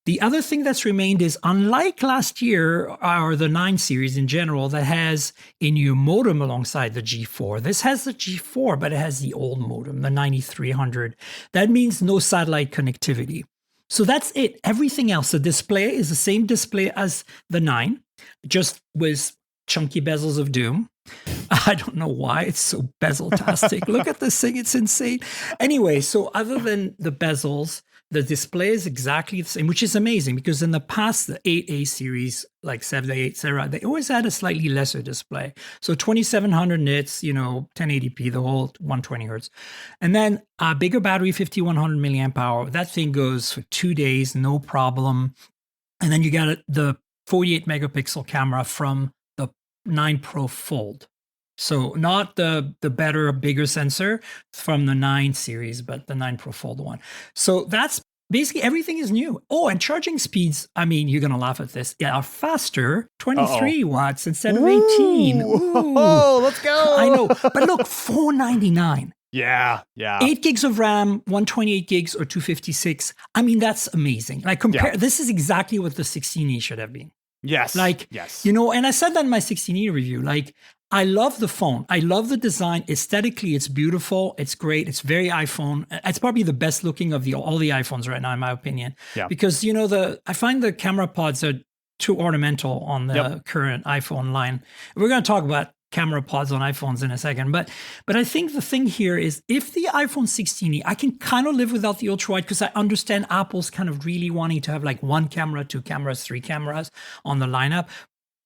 The other thing that's remained is, unlike last year, or the 9 series in general, that has a new modem alongside the G4. This has the G4, but it has the old modem, the 9300. That means no satellite connectivity. So that's it. Everything else, the display is the same display as the 9, just with chunky bezels of doom. I don't know why it's so bezel-tastic. Look at this thing. It's insane. Anyway, so other than the bezels, the display is exactly the same, which is amazing because in the past, the 8A series, like 7A, etc., they always had a slightly lesser display. So 2700 nits, 1080p, the whole 120 hertz. And then a bigger battery, 5100 milliamp hour. That thing goes for 2 days, no problem. And then you got the 48 megapixel camera from the 9 Pro Fold. So not the better, bigger sensor from the 9 series, but the 9 Pro Fold one. So that's basically everything is new. Oh, and charging speeds, I mean, you're going to laugh at this, are faster, 23 watts instead of 18. Ooh. Oh, let's go. I know. But look, $499. Yeah. 8 gigs of RAM, 128 gigs or 256. I mean, that's amazing. Like this is exactly what the 16E should have been. Yes. Yes. And I said that in my 16E review, I love the phone. I love the design. Aesthetically, it's beautiful. It's great. It's very iPhone. It's probably the best looking of all the iPhones right now, in my opinion. Yeah. Because, I find the camera pods are too ornamental on the current iPhone line. We're going to talk about camera pods on iPhones in a second. But I think the thing here is, if the iPhone 16e, I can kind of live without the ultra wide because I understand Apple's kind of really wanting to have like 1 camera, 2 cameras, 3 cameras on the lineup.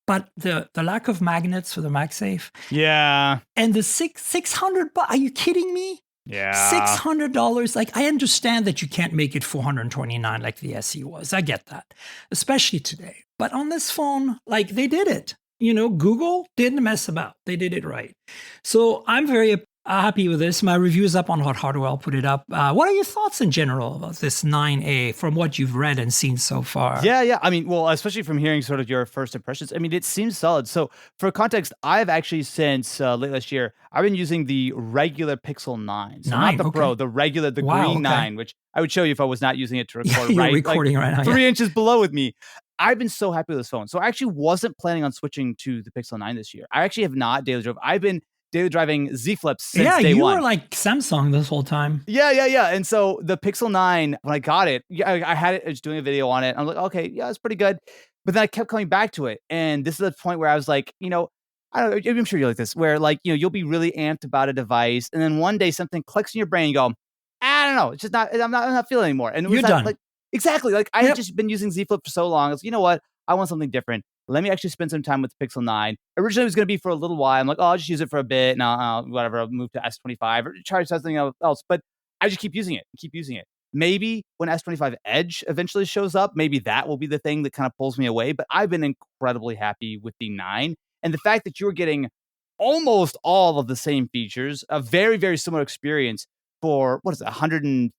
But the lack of magnets for the MagSafe. Yeah. And the $600, are you kidding me? Yeah. $600. Like, I understand that you can't make it $429 like the SE was. I get that, especially today. But on this phone, like, they did it. Google didn't mess about. They did it right. So I'm very happy with this. My review is up on Hot Hardware. I'll put it up. What are your thoughts in general about this 9A from what you've read and seen so far? Yeah. I mean, well, especially from hearing sort of your first impressions, I mean, it seems solid. So for context, I've actually since late last year, I've been using the regular Pixel 9. So not the Pro, the regular, the green 9, which I would show you if I was not using it to record. You're recording right now. 3 inches below with me. I've been so happy with this phone. So I actually wasn't planning on switching to the Pixel 9 this year. I actually have not daily drove. I've been daily driving Z Flips since day one. Yeah, you were like Samsung this whole time. Yeah. And so the Pixel 9, when I got it, I had it, I was doing a video on it. I'm like, okay, yeah, it's pretty good. But then I kept coming back to it. And this is the point where I was like, I don't know, I'm sure you're like this, where like, you'll be really amped about a device. And then one day something clicks in your brain and you go, I don't know, it's just not, I'm not feeling it anymore. And it was You're done. Like, exactly. Like I had just been using Z Flip for so long. I was, you know what? I want something different. let me actually spend some time with the Pixel 9. Originally, it was going to be for a little while. I'm like, oh, I'll just use it for a bit. And I'll move to S25 or try something else. But I just keep using it. Maybe when S25 Edge eventually shows up, maybe that will be the thing that kind of pulls me away. But I've been incredibly happy with the 9. And the fact that you're getting almost all of the same features, a very, very similar experience for, what is it, $150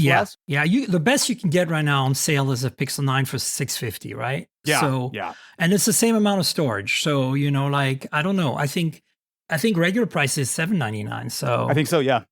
less? Yeah, the best you can get right now on sale is a Pixel 9 for $650, right? Yeah. And it's the same amount of storage. So, like, I don't know. I think regular price is $799. So I think so, yeah.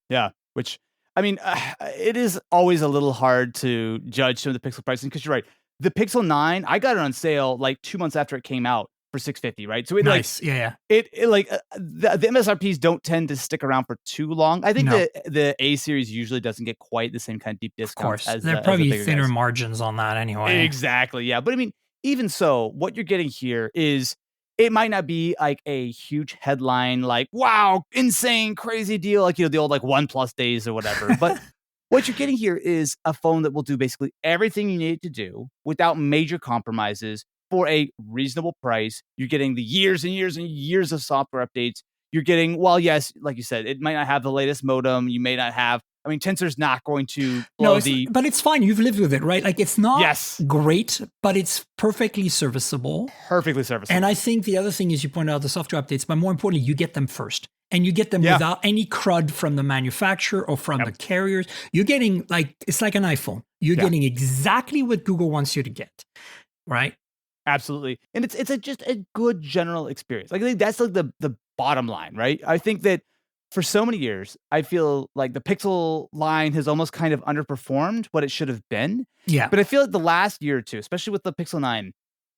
Which, I mean, it is always a little hard to judge some of the Pixel pricing because you're right. The Pixel 9, I got it on sale like 2 months after it came out for $650, right? So nice. The MSRPs don't tend to stick around for too long. I think the A series usually doesn't get quite the same kind of deep discount. Of course, there are probably thinner margins on that anyway. Exactly, yeah. But I mean, even so, what you're getting here is, it might not be like a huge headline, like, wow, insane, crazy deal, like, the old like OnePlus days or whatever. But what you're getting here is a phone that will do basically everything you need it to do without major compromises for a reasonable price. You're getting the years and years and years of software updates. You're getting, well, yes, like you said, it might not have the latest modem. You may not have, I mean, Tensor's not going to blow but it's fine. You've lived with it, right? Like, it's not great, but it's perfectly serviceable. And I think the other thing is, you point out the software updates, but more importantly, you get them first. And you get them without any crud from the manufacturer or from the carriers. You're getting, like, it's like an iPhone. You're getting exactly what Google wants you to get, right? Absolutely. And it's just a good general experience. Like, I think that's like the bottom line, right? I think that for so many years, I feel like the Pixel line has almost kind of underperformed what it should have been. Yeah. But I feel like the last year or two, especially with the Pixel 9,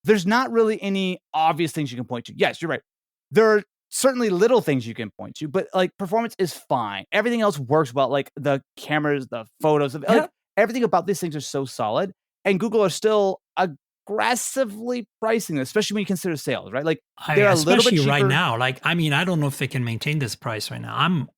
there's not really any obvious things you can point to. Yes, you're right. There are certainly little things you can point to, but like, performance is fine. Everything else works well. Like, the cameras, the photos, like, everything about these things are so solid. And Google are still aggressively pricing this, especially when you consider sales, right? Like, they're a little bit cheaper right now. Like, I mean, I don't know if they can maintain this price right now.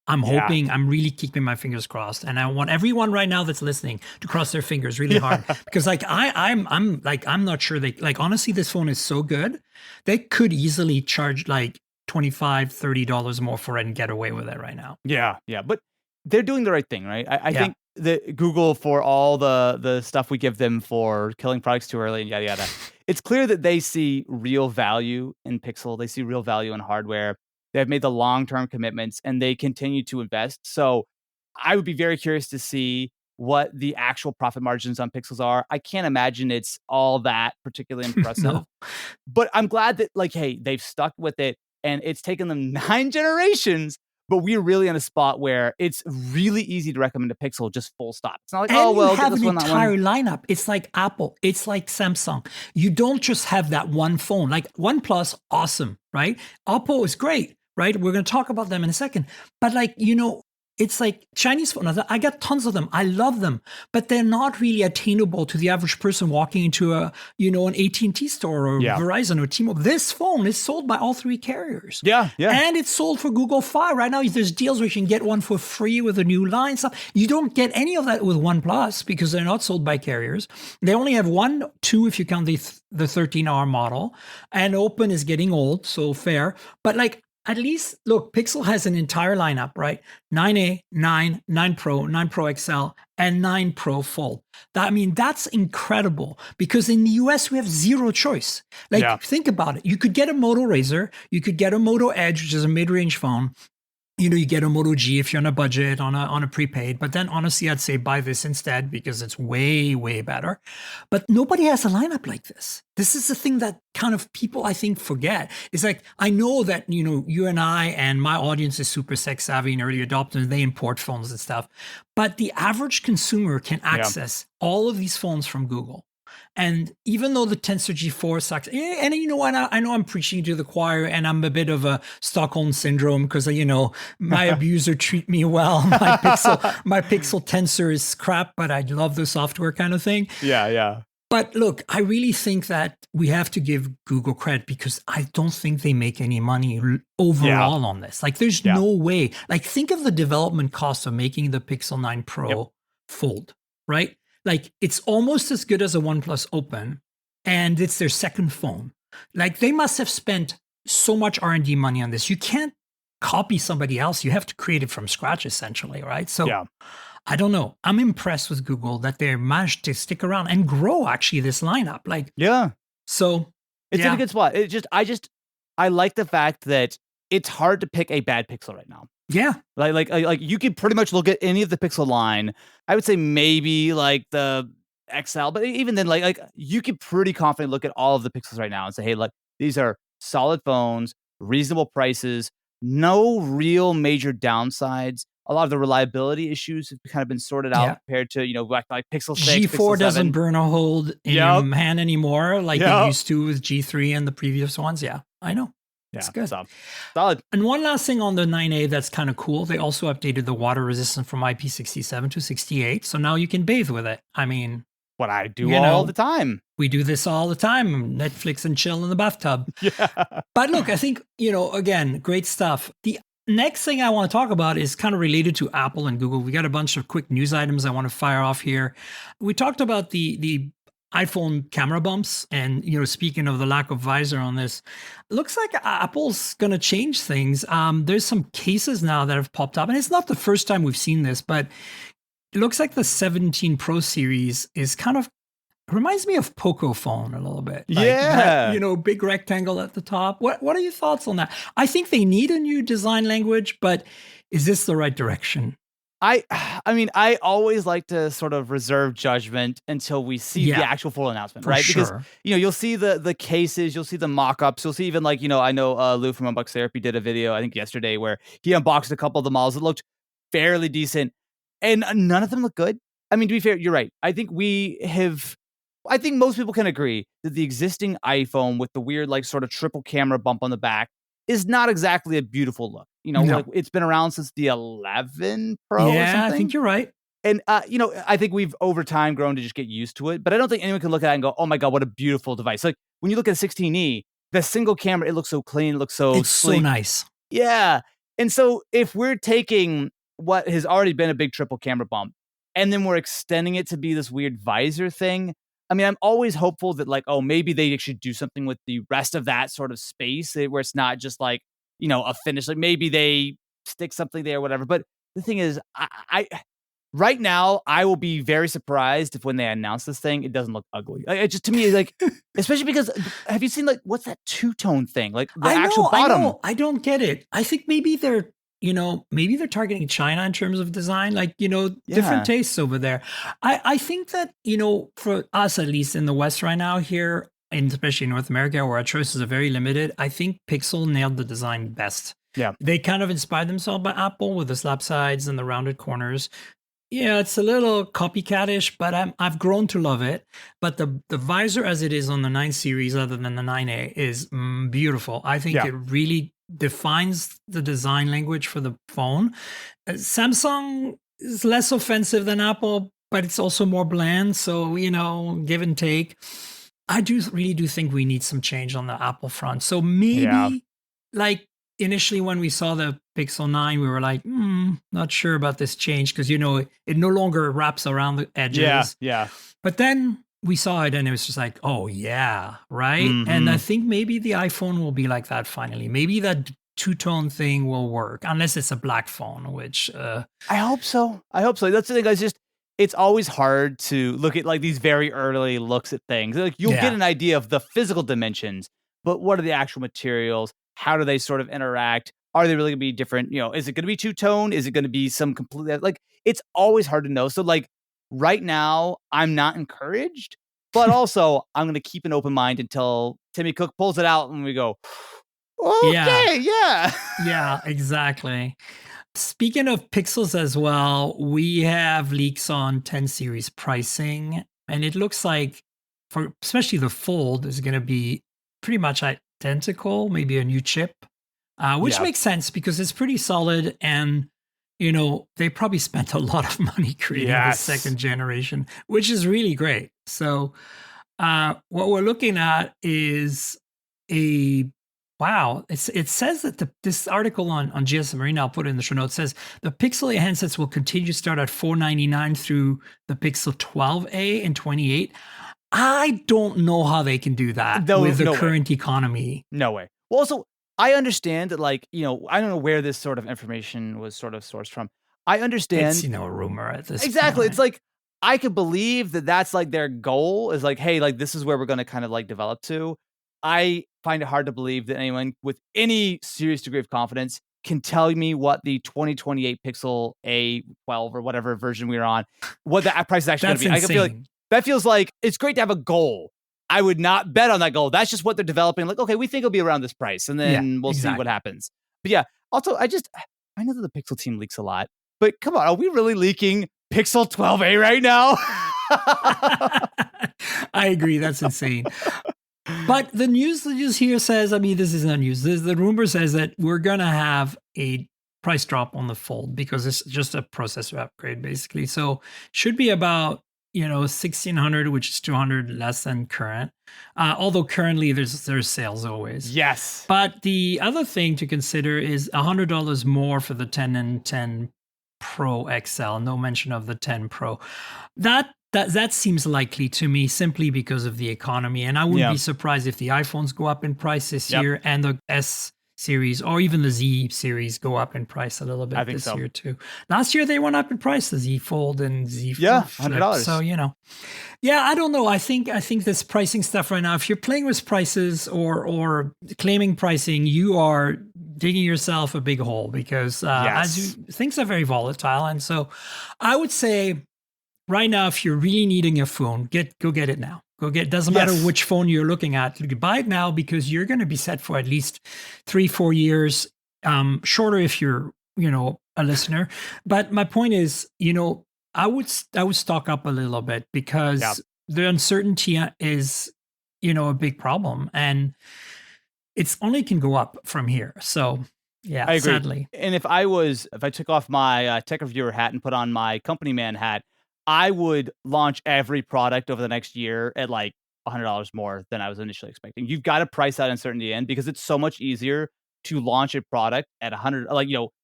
I'm hoping, I'm really keeping my fingers crossed, and I want everyone right now that's listening to cross their fingers really hard, because like I'm not sure they, like, honestly, this phone is so good, they could easily charge like $25-$30 more for it and get away with it right now. Yeah, but they're doing the right thing, right? I think that Google, for all the stuff we give them for killing products too early and yada yada, it's clear that they see real value in Pixel. They see real value in hardware. They've made the long-term commitments, and they continue to invest. So I would be very curious to see what the actual profit margins on Pixels are. I can't imagine it's all that particularly impressive. No. But I'm glad that, like, hey, they've stuck with it, and it's taken them 9 generations. But we're really in a spot where it's really easy to recommend a Pixel, just full stop. It's not like, you have an entire lineup. It's like Apple. It's like Samsung. You don't just have that one phone. Like, OnePlus, awesome, right? Oppo is great, right? We're going to talk about them in a second. But like, it's like Chinese phones. I got tons of them. I love them, but they're not really attainable to the average person walking into an AT&T store or Verizon or T-Mobile. This phone is sold by all 3 carriers. Yeah. And it's sold for Google Fi. Right now, there's deals where you can get one for free with a new line. Stuff. You don't get any of that with OnePlus because they're not sold by carriers. They only have 2 if you count the 13R model. And Open is getting old, so fair. But like, at least, look, Pixel has an entire lineup, right? 9A, 9, 9 Pro, 9 Pro XL, and 9 Pro Fold. That's incredible, because in the US, we have zero choice. Like, think about it. You could get a Moto Razr, you could get a Moto Edge, which is a mid-range phone. You get a Moto G if you're on a budget, on a prepaid. But then honestly, I'd say buy this instead, because it's way, way better. But nobody has a lineup like this. This is the thing that kind of people, I think, forget. It's like, I know that, you and I and my audience is super tech savvy and early adopters. They import phones and stuff. But the average consumer can access all of these phones from Google. And even though the Tensor G4 sucks, and I know I'm preaching to the choir, and I'm a bit of a Stockholm syndrome, because my abuser treat me well. My Pixel Tensor is crap, but I love the software kind of thing. Yeah. But look, I really think that we have to give Google credit, because I don't think they make any money overall on this. Like, there's no way. Like, think of the development cost of making the Pixel 9 Pro Fold, right? Like, it's almost as good as a OnePlus Open, and it's their second phone. Like they must have spent so much R&D money on this. You can't copy somebody else. You have to create it from scratch, essentially, right? So Yeah. I don't know. I'm impressed with Google that they managed to stick around and grow actually this lineup. Like, Yeah. so It's in a good spot. I like the fact that it's hard to pick a bad Pixel right now. yeah. Like you could pretty much look at any of the Pixel line. I would say maybe like the XL, but even then, like you could pretty confidently look at all of the Pixels right now and say, hey, look, these are solid phones, reasonable prices, no real major downsides. A lot of the reliability issues have kind of been sorted out compared to, like Pixel 6, G4 Pixel 7. doesn't burn a hole in your hand anymore like it used to with G3 and the previous ones. Yeah, I know. It's good. Solid. And one last thing on the 9A that's kind of cool. They also updated the water resistance from IP67 to 68. So now you can bathe with it. I mean, what I do all the time. We do this all the time. Netflix and chill in the bathtub. Yeah. But look, I think, again, great stuff. The next thing I want to talk about is kind of related to Apple and Google. We got a bunch of quick news items I want to fire off here. We talked about the iPhone camera bumps, and speaking of the lack of visor on this, it looks like Apple's going to change things. There's some cases now that have popped up, and it's not the first time we've seen this, but it looks like the 17 Pro series is kind of reminds me of Poco phone a little bit. Like that, big rectangle at the top. What are your thoughts on that? I think they need a new design language, but is this the right direction? I mean, I always like to sort of reserve judgment until we see the actual full announcement, right? Sure. Because, you'll see the cases, you'll see the mock-ups, you'll see even like, I know Lou from Unbox Therapy did a video, I think yesterday, where he unboxed a couple of the models that looked fairly decent, and none of them look good. I mean, to be fair, you're right. I think most people can agree that the existing iPhone with the weird, like, sort of triple camera bump on the back is not exactly a beautiful look. Like it's been around since the 11 Pro or something. I think you're right. And, I think we've over time grown to just get used to it. But I don't think anyone can look at it and go, oh my God, what a beautiful device. Like when you look at 16E, the single camera, it looks so clean, it looks so sleek. So nice. Yeah. And so if we're taking what has already been a big triple camera bump and then we're extending it to be this weird visor thing, I mean, I'm always hopeful that like, oh, maybe they actually do something with the rest of that sort of space where it's not just like, a finish. Like maybe they stick something there or whatever. But the thing is, I right now, I will be very surprised if when they announce this thing, it doesn't look ugly. It just, to me, like, especially because have you seen like, what's that two-tone thing? Like the actual bottom. I don't get it. I think maybe they're targeting China in terms of design, like, different tastes over there. I think that, for us, at least in the West right now here, and especially in North America, where our choices are very limited, I think Pixel nailed the design best. Yeah. They kind of inspired themselves by Apple with the slab sides and the rounded corners. Yeah, it's a little copycatish, but I've grown to love it. But the visor as it is on the 9 series, other than the 9A, is beautiful. I think it really defines the design language for the phone. Samsung is less offensive than Apple, but it's also more bland. So, give and take. I really do think we need some change on the Apple front. So maybe like initially when we saw the Pixel 9, we were like, not sure about this change because, it no longer wraps around the edges. Yeah. But then we saw it and it was just like, oh, yeah, right? Mm-hmm. And I think maybe the iPhone will be like that finally. Maybe that two-tone thing will work, unless it's a black phone, which... I hope so. That's the thing, guys. It's always hard to look at like these very early looks at things. Like you'll get an idea of the physical dimensions, but what are the actual materials? How do they sort of interact? Are they really going to be different? Is it going to be two-tone? Is it going to be some completely like? It's always hard to know. So like right now, I'm not encouraged, but also I'm going to keep an open mind until Timmy Cook pulls it out and we go, okay, yeah, exactly. Speaking of Pixels as well, we have leaks on 10 series pricing, and it looks like for especially the Fold is going to be pretty much identical, maybe a new chip, which makes sense because it's pretty solid and, they probably spent a lot of money creating the second generation, which is really great. So what we're looking at is it says that this article on GSM Arena, I'll put it in the show notes, says the Pixel 8 handsets will continue to start at $499 through the Pixel 12A and 28. I don't know how they can do that with the current economy. No way. Well, also, I understand that, like, I don't know where this sort of information was sort of sourced from. I understand. It's, a rumor at this Exactly. point. It's like, I could believe that that's like their goal is like, hey, like, this is where we're going to kind of like develop to. I find it hard to believe that anyone with any serious degree of confidence can tell me what the 2028 Pixel A12 or whatever version we were on, what that price is actually going to be. I can feel like that feels like it's great to have a goal. I would not bet on that goal. That's just what they're developing. Like, okay, we think it'll be around this price, and then we'll see what happens. But yeah, also, I know that the Pixel team leaks a lot, but come on, are we really leaking Pixel 12a right now? I agree. That's insane. But the news here says, I mean, this is not news. The rumor says that we're going to have a price drop on the Fold because it's just a processor upgrade, basically. So should be about, 1,600, which is 200 less than current. Although currently there's sales always. Yes. But the other thing to consider is $100 more for the 10 and 10 Pro XL. No mention of the 10 Pro. That seems likely to me simply because of the economy. And I wouldn't be surprised if the iPhones go up in price this year and the S series or even the Z series go up in price a little bit this year too. Last year they went up in price, the Z Fold and Z Flip. $100. So, I don't know. I think this pricing stuff right now, if you're playing with prices or claiming pricing, you are digging yourself a big hole because things are very volatile. And so I would say right now, if you're really needing a phone, go get it now. Doesn't matter which phone you're looking at. You can buy it now because you're going to be set for at least 3-4 years, shorter if you're, a listener. But my point is, I would stock up a little bit because the uncertainty is, a big problem, and it's only can go up from here. So yeah, I agree. Sadly. And if I took off my tech reviewer hat and put on my company man hat, I would launch every product over the next year at like $100 more than I was initially expecting. You've got to price that uncertainty in because it's so much easier to launch a product at $100,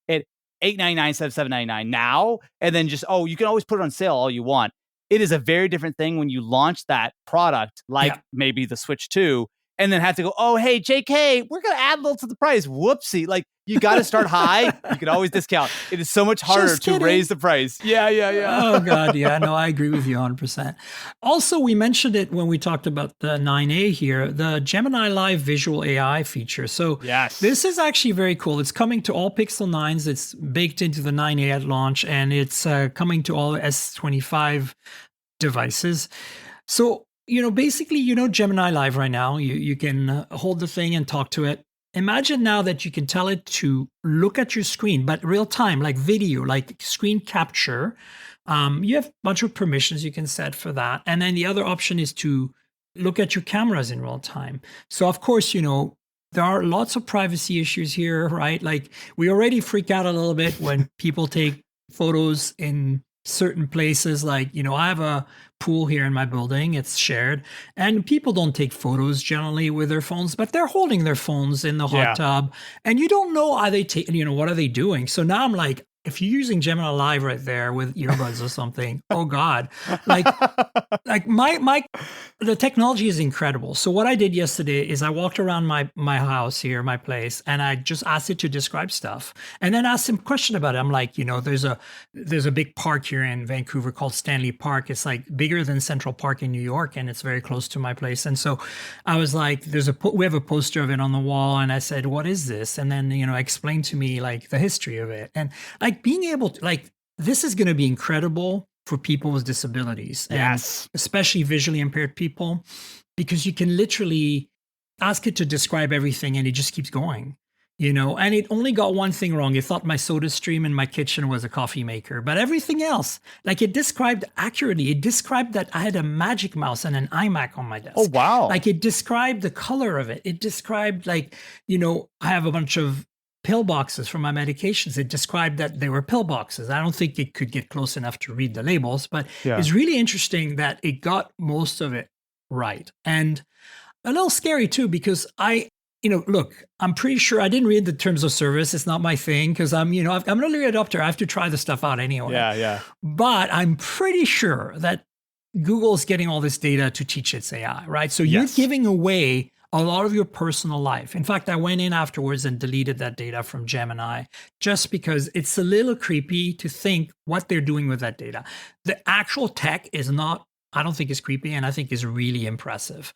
at $899 instead of $799 now, and then just you can always put it on sale all you want. It is a very different thing when you launch that product, maybe the Switch 2, and then have to go, oh, hey, JK, we're going to add a little to the price. Whoopsie. Like, you got to start high. You can always discount. It is so much harder to raise the price. Yeah. Oh, God. Yeah, no, I agree with you 100%. Also, we mentioned it when we talked about the 9A here, the Gemini Live Visual AI feature. So this is actually very cool. It's coming to all Pixel 9s. It's baked into the 9A at launch, and it's coming to all S25 devices. So, basically, Gemini Live right now, you can hold the thing and talk to it. Imagine now that you can tell it to look at your screen, but real time, like video, like screen capture. You have a bunch of permissions you can set for that. And then the other option is to look at your cameras in real time. So, of course, there are lots of privacy issues here, right? Like, we already freak out a little bit when people take photos in certain places. Like, I have a pool here in my building, it's shared, and people don't take photos generally with their phones, but they're holding their phones in the hot tub, and you don't know, are they taking, what are they doing? So now I'm like, if you're using Gemini Live right there with earbuds or something, oh God, like the technology is incredible. So what I did yesterday is I walked around my house here, my place, and I just asked it to describe stuff, and then asked him a question about it. I'm like, there's a big park here in Vancouver called Stanley Park. It's like bigger than Central Park in New York, and it's very close to my place. And so I was like, we have a poster of it on the wall, and I said, what is this? And then explain to me like the history of it, and like being able to this is going to be incredible for people with disabilities, and especially visually impaired people, because you can literally ask it to describe everything and it just keeps going, and it only got one thing wrong. It thought my soda stream in my kitchen was a coffee maker, but everything else, like, it described accurately. It described that I had a Magic Mouse and an iMac on my desk. Oh, wow. Like, it described the color of it. It described I have a bunch of pill boxes for my medications. It described that they were pill boxes. I don't think it could get close enough to read the labels, but it's really interesting that it got most of it right. And a little scary too, because look, I'm pretty sure I didn't read the terms of service. It's not my thing because I'm an early adopter. I have to try the stuff out anyway. Yeah. But I'm pretty sure that Google's getting all this data to teach its AI, right? So Yes. you're giving away a lot of your personal life. In fact, I went in afterwards and deleted that data from Gemini just because it's a little creepy to think what they're doing with that data. The actual tech is not, I don't think is creepy, and I think is really impressive.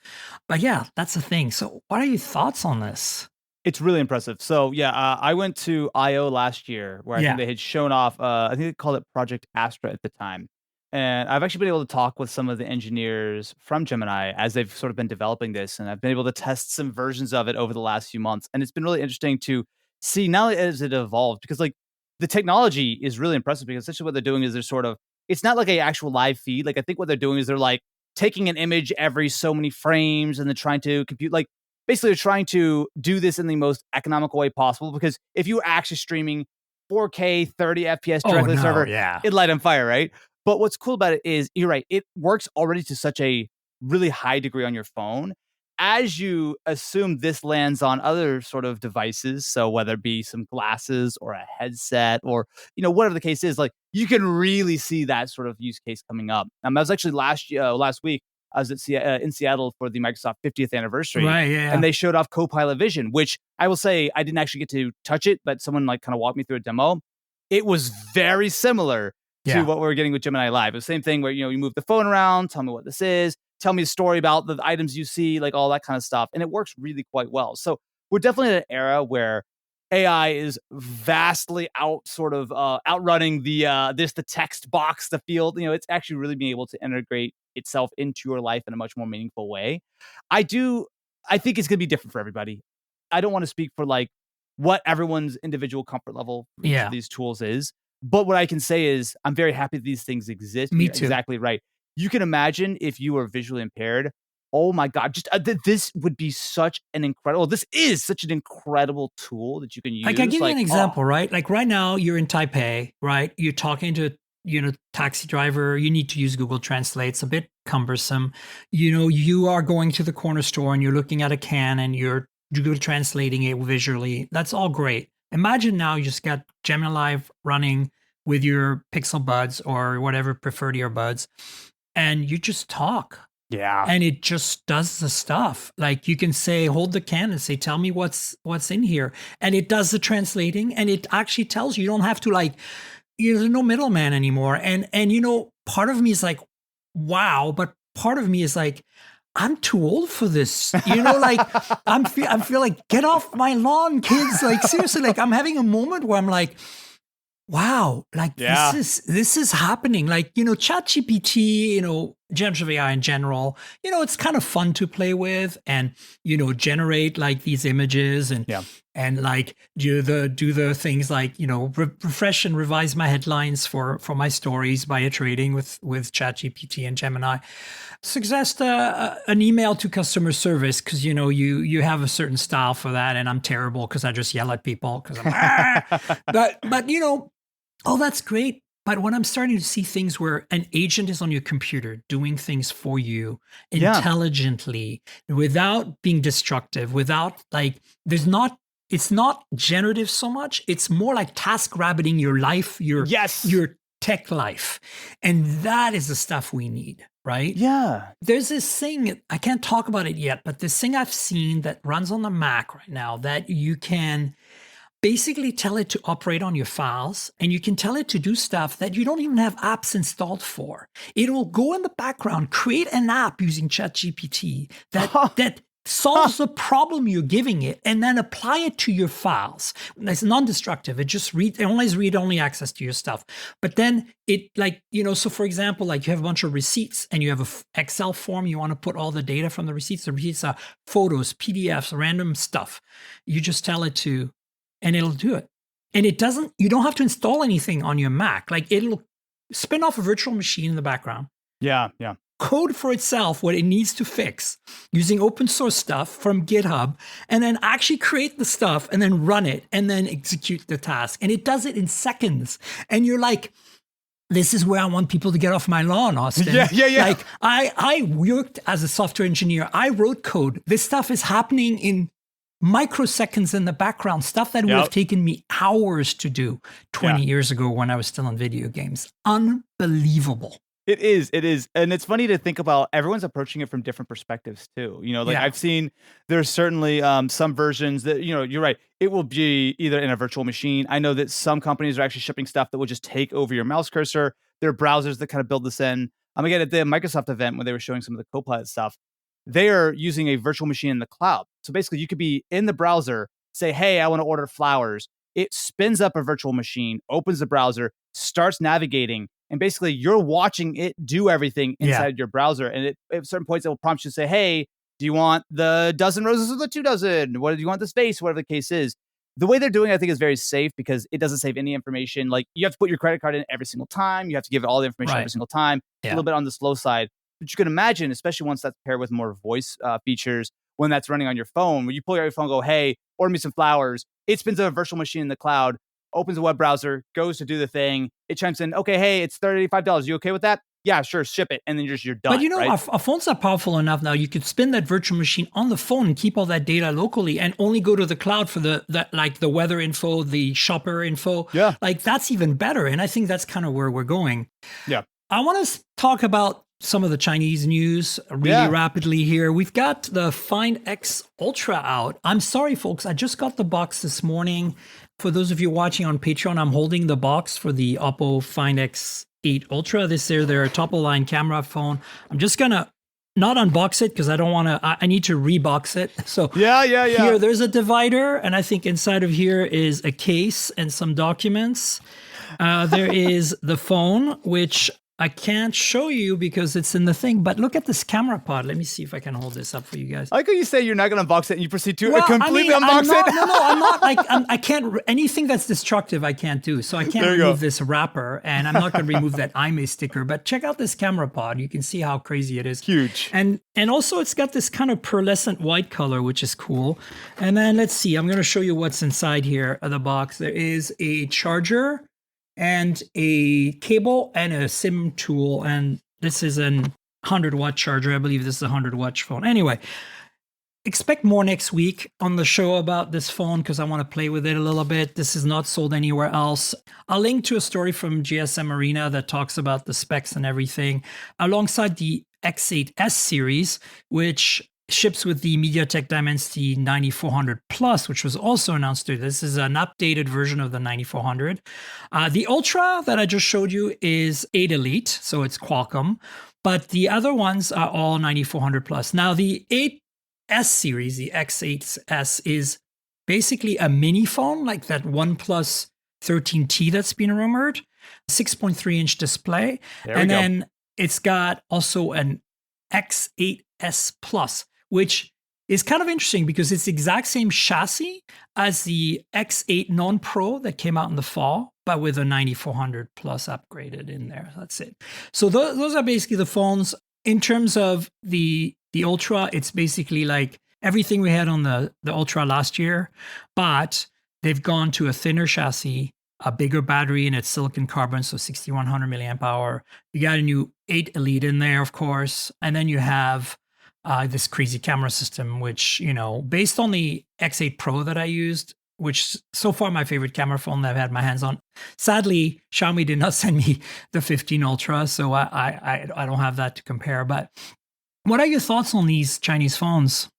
But yeah, that's the thing. So what are your thoughts on this? It's really impressive. So yeah, I went to I/O last year where I Yeah. think they had shown off. I think they called it Project Astra at the time, and I've actually been able to talk with some of the engineers from Gemini as they've sort of been developing this, and I've been able to test some versions of it over the last few months, and it's been really interesting to see not only as it evolved because like the technology is really impressive because essentially what they're doing is they're sort of it's not like a actual live feed. Like I think what they're doing is they're like taking an image every so many frames and then trying to compute like basically they're trying to do this in the most economical way possible because if you were actually streaming 4K 30 FPS directly to the server, yeah. it'd light on fire, right? But what's cool about it is you're right, it works already to such a really high degree on your phone. As you assume this lands on other sort of devices, so whether it be some glasses or a headset or whatever the case is, like you can really see that sort of use case coming up. I was actually last week I was in Seattle for the Microsoft 50th anniversary, Right, yeah. and they showed off Copilot Vision, which I will say I didn't actually get to touch it, but someone like kind of walked me through a demo. It was very similar to what we were getting with Gemini Live. It was the same thing where you move the phone around, tell me what this is, tell me a story about the items you see, like all that kind of stuff, and it works really quite well. So we're definitely in an era where AI is vastly outrunning the text box, the field. It's actually really being able to integrate itself into your life in a much more meaningful way. I think it's going to be different for everybody. I don't want to speak for like what everyone's individual comfort level for each of these tools is, but what I can say is I'm very happy these things exist. Me You're too. exactly right. You can imagine if you were visually impaired. Oh my God! Just this would be such an incredible. This is such an incredible tool that you can use. Like I give you an example, right? Like right now you're in Taipei, right? You're talking to taxi driver. You need to use Google Translate. It's a bit cumbersome. You are going to the corner store and you're looking at a can and you're Google translating it visually. That's all great. Imagine now you just got Gemini Live running with your Pixel Buds or whatever preferred earbuds, and you just talk. Yeah. And it just does the stuff. Like you can say, hold the can and say, tell me what's in here. And it does the translating and it actually tells you. You don't have to there's no middleman anymore. And part of me is like, wow. But part of me is like, I'm too old for this. Like I feel like, get off my lawn, kids. Like seriously, like I'm having a moment where I'm like, wow, like this is happening. Like, ChatGPT, generative AI in general, it's kind of fun to play with and, generate like these images and like do the things like, refresh and revise my headlines for my stories by iterating with ChatGPT and Gemini. Suggest an email to customer service because, you have a certain style for that. And I'm terrible because I just yell at people because I'm, but oh, that's great. But when I'm starting to see things where an agent is on your computer doing things for you intelligently, without being destructive, without it's not generative so much. It's more like task rabbiting your life, your tech life. And that is the stuff we need, right? Yeah. There's this thing, I can't talk about it yet, but this thing I've seen that runs on the Mac right now that you can basically tell it to operate on your files, and you can tell it to do stuff that you don't even have apps installed for. It will go in the background, create an app using ChatGPT that solves the problem you're giving it, and then apply it to your files. It's non-destructive. It just it only has read-only access to your stuff. But then it so for example, like you have a bunch of receipts and you have an Excel form, you want to put all the data from the receipts. The receipts are photos, PDFs, random stuff. You just tell it to, and it'll do it. And you don't have to install anything on your Mac. Like it'll spin off a virtual machine in the background. Yeah. Code for itself what it needs to fix using open source stuff from GitHub, and then actually create the stuff and then run it and then execute the task. And it does it in seconds. And you're like, this is where I want people to get off my lawn, Austin. Yeah. Like I worked as a software engineer. I wrote code. This stuff is happening in microseconds in the background, stuff that would have taken me hours to do 20 years ago when I was still in video games. Unbelievable. It is. And it's funny to think about everyone's approaching it from different perspectives too. Like I've seen there's certainly some versions that, you're right. It will be either in a virtual machine. I know that some companies are actually shipping stuff that will just take over your mouse cursor. There are browsers that kind of build this in. Again, at the Microsoft event when they were showing some of the Copilot stuff, they are using a virtual machine in the cloud. So basically you could be in the browser, say, hey, I want to order flowers. It spins up a virtual machine, opens the browser, starts navigating, and basically you're watching it do everything inside your browser. And at certain points, it will prompt you to say, hey, do you want the dozen roses or the 2 dozen? What do you want the space? Whatever the case is. The way they're doing it, I think, is very safe because it doesn't save any information. Like you have to put your credit card in every single time. You have to give it all the information every single time. It's a little bit on the slow side. But you can imagine, especially once that's paired with more voice features, when that's running on your phone, when you pull out your phone and go, hey, order me some flowers. It spins up a virtual machine in the cloud, opens a web browser, goes to do the thing. It chimes in, okay, hey, it's $35. You okay with that? Yeah, sure, ship it. And then you're done. But right? our phones are powerful enough now. You could spin that virtual machine on the phone and keep all that data locally and only go to the cloud for the weather info, the shopper info. Yeah. Like that's even better. And I think that's kind of where we're going. Yeah. I want to talk about some of the Chinese news really rapidly here. We've got the Find X Ultra out. I'm sorry, folks. I just got the box this morning. For those of you watching on Patreon, I'm holding the box for the Oppo Find X8 Ultra. This is their top-of-the-line camera phone. I'm just going to not unbox it because I don't want to. I need to rebox it. So here, there's a divider. And I think inside of here is a case and some documents. There is the phone, which I can't show you because it's in the thing, but look at this camera pod. Let me see if I can hold this up for you guys. I like how you say you're not going to unbox it and you proceed to completely unbox it. No, I'm not. I can't, anything that's destructive, I can't do. So I can't remove this wrapper and I'm not going to remove that IMEI sticker, but check out this camera pod. You can see how crazy it is. Huge. And also it's got this kind of pearlescent white color, which is cool. And then let's see, I'm going to show you what's inside here of the box. There is a charger and a cable and a SIM tool. And this is an 100-watt charger. I believe this is a 100-watt phone. Anyway, expect more next week on the show about this phone because I want to play with it a little bit. This is not sold anywhere else. I'll link to a story from GSM Arena that talks about the specs and everything, alongside the X8S series, which ships with the MediaTek Dimensity 9400 Plus, which was also announced today. This is an updated version of the 9400. The Ultra that I just showed you is 8 Elite, so it's Qualcomm, but the other ones are all 9400 Plus. Now, the 8S series, the X8S, is basically a mini phone like that OnePlus 13T that's been rumored, 6.3-inch display, and then it's got also an X8S Plus, which is kind of interesting because it's the exact same chassis as the X8 Non-Pro that came out in the fall, but with a 9400 Plus upgraded in there. That's it. So those are basically the phones. In terms of the Ultra, it's basically like everything we had on the Ultra last year, but they've gone to a thinner chassis, a bigger battery, and it's silicon carbon, so 6100 milliamp hour. You got a new 8 Elite in there, of course, and then you have this crazy camera system, which, based on the X8 Pro that I used, which so far my favorite camera phone that I've had my hands on. Sadly, Xiaomi did not send me the 15 Ultra, so I don't have that to compare. But what are your thoughts on these Chinese phones?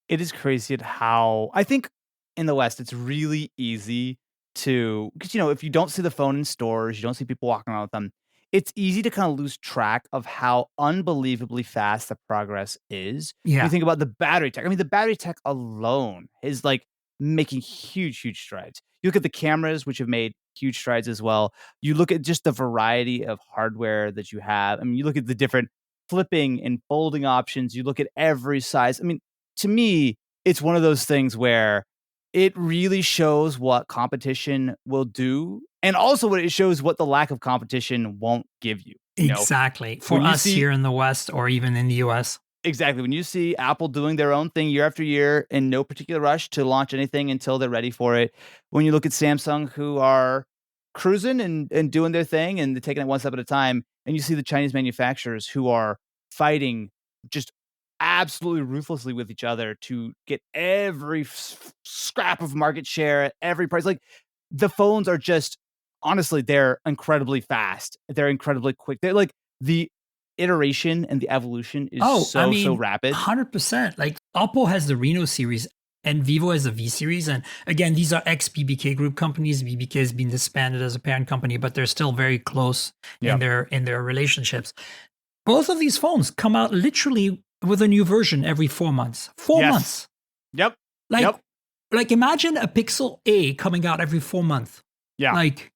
It is crazy at how, I think in the West, it's really easy to, because, if you don't see the phone in stores, you don't see people walking around with them, it's easy to kind of lose track of how unbelievably fast the progress is. Yeah. You think about the battery tech. I mean, the battery tech alone is like making huge, huge strides. You look at the cameras, which have made huge strides as well. You look at just the variety of hardware that you have. I mean, you look at the different flipping and folding options. You look at every size. I mean, to me, it's one of those things where it really shows what competition will do. And also what it shows what the lack of competition won't give you. Exactly. For us here in the West or even in the US. Exactly. When you see Apple doing their own thing year after year in no particular rush to launch anything until they're ready for it. When you look at Samsung, who are cruising and doing their thing and they're taking it one step at a time. And you see the Chinese manufacturers who are fighting just absolutely ruthlessly with each other to get every scrap of market share at every price. Like the phones are just, honestly, they're incredibly fast. They're incredibly quick. They're like the iteration and the evolution is so rapid. 100%. Like Oppo has the Reno series and Vivo has the V series. And again, these are ex-BBK group companies. BBK has been disbanded as a parent company, but they're still very close in their relationships. Both of these phones come out literally with a new version every 4 months. 4 months. Yep. Like imagine a Pixel A coming out every 4 months. Yeah. Like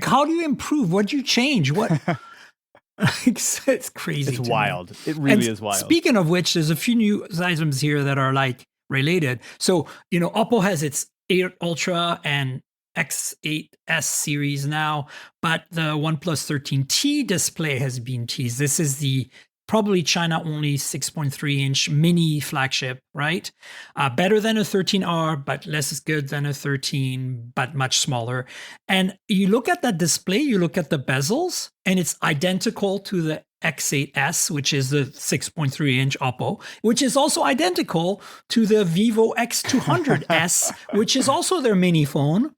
how do you improve? What do you change? What? It's crazy. It's wild. It really is wild. Speaking of which, there's a few news items here that are like related. So, Oppo has its 8 Ultra and X8S series now, but the OnePlus 13T display has been teased. This is the probably China only 6.3-inch mini flagship, right? Better than a 13R, but less good than a 13, but much smaller. And you look at that display, you look at the bezels, and it's identical to the X8S, which is the 6.3-inch Oppo, which is also identical to the Vivo X200S, which is also their mini phone.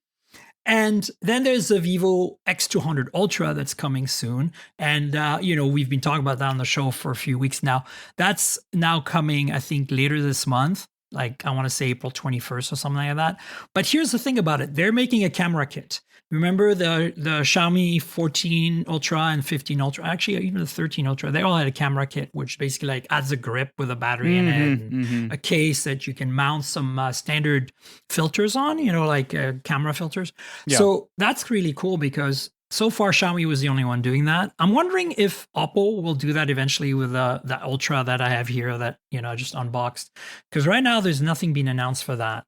And then there's the Vivo X200 Ultra that's coming soon. And, we've been talking about that on the show for a few weeks now. That's now coming, I think, later this month. Like, I want to say April 21st or something like that. But here's the thing about it. They're making a camera kit. Remember the Xiaomi 14 Ultra and 15 Ultra? Actually, even the 13 Ultra, they all had a camera kit, which basically like adds a grip with a battery in it and a case that you can mount some standard filters on, like camera filters. Yeah. So that's really cool because so far Xiaomi was the only one doing that. I'm wondering if Oppo will do that eventually with the Ultra that I have here that, I just unboxed. Because right now there's nothing being announced for that.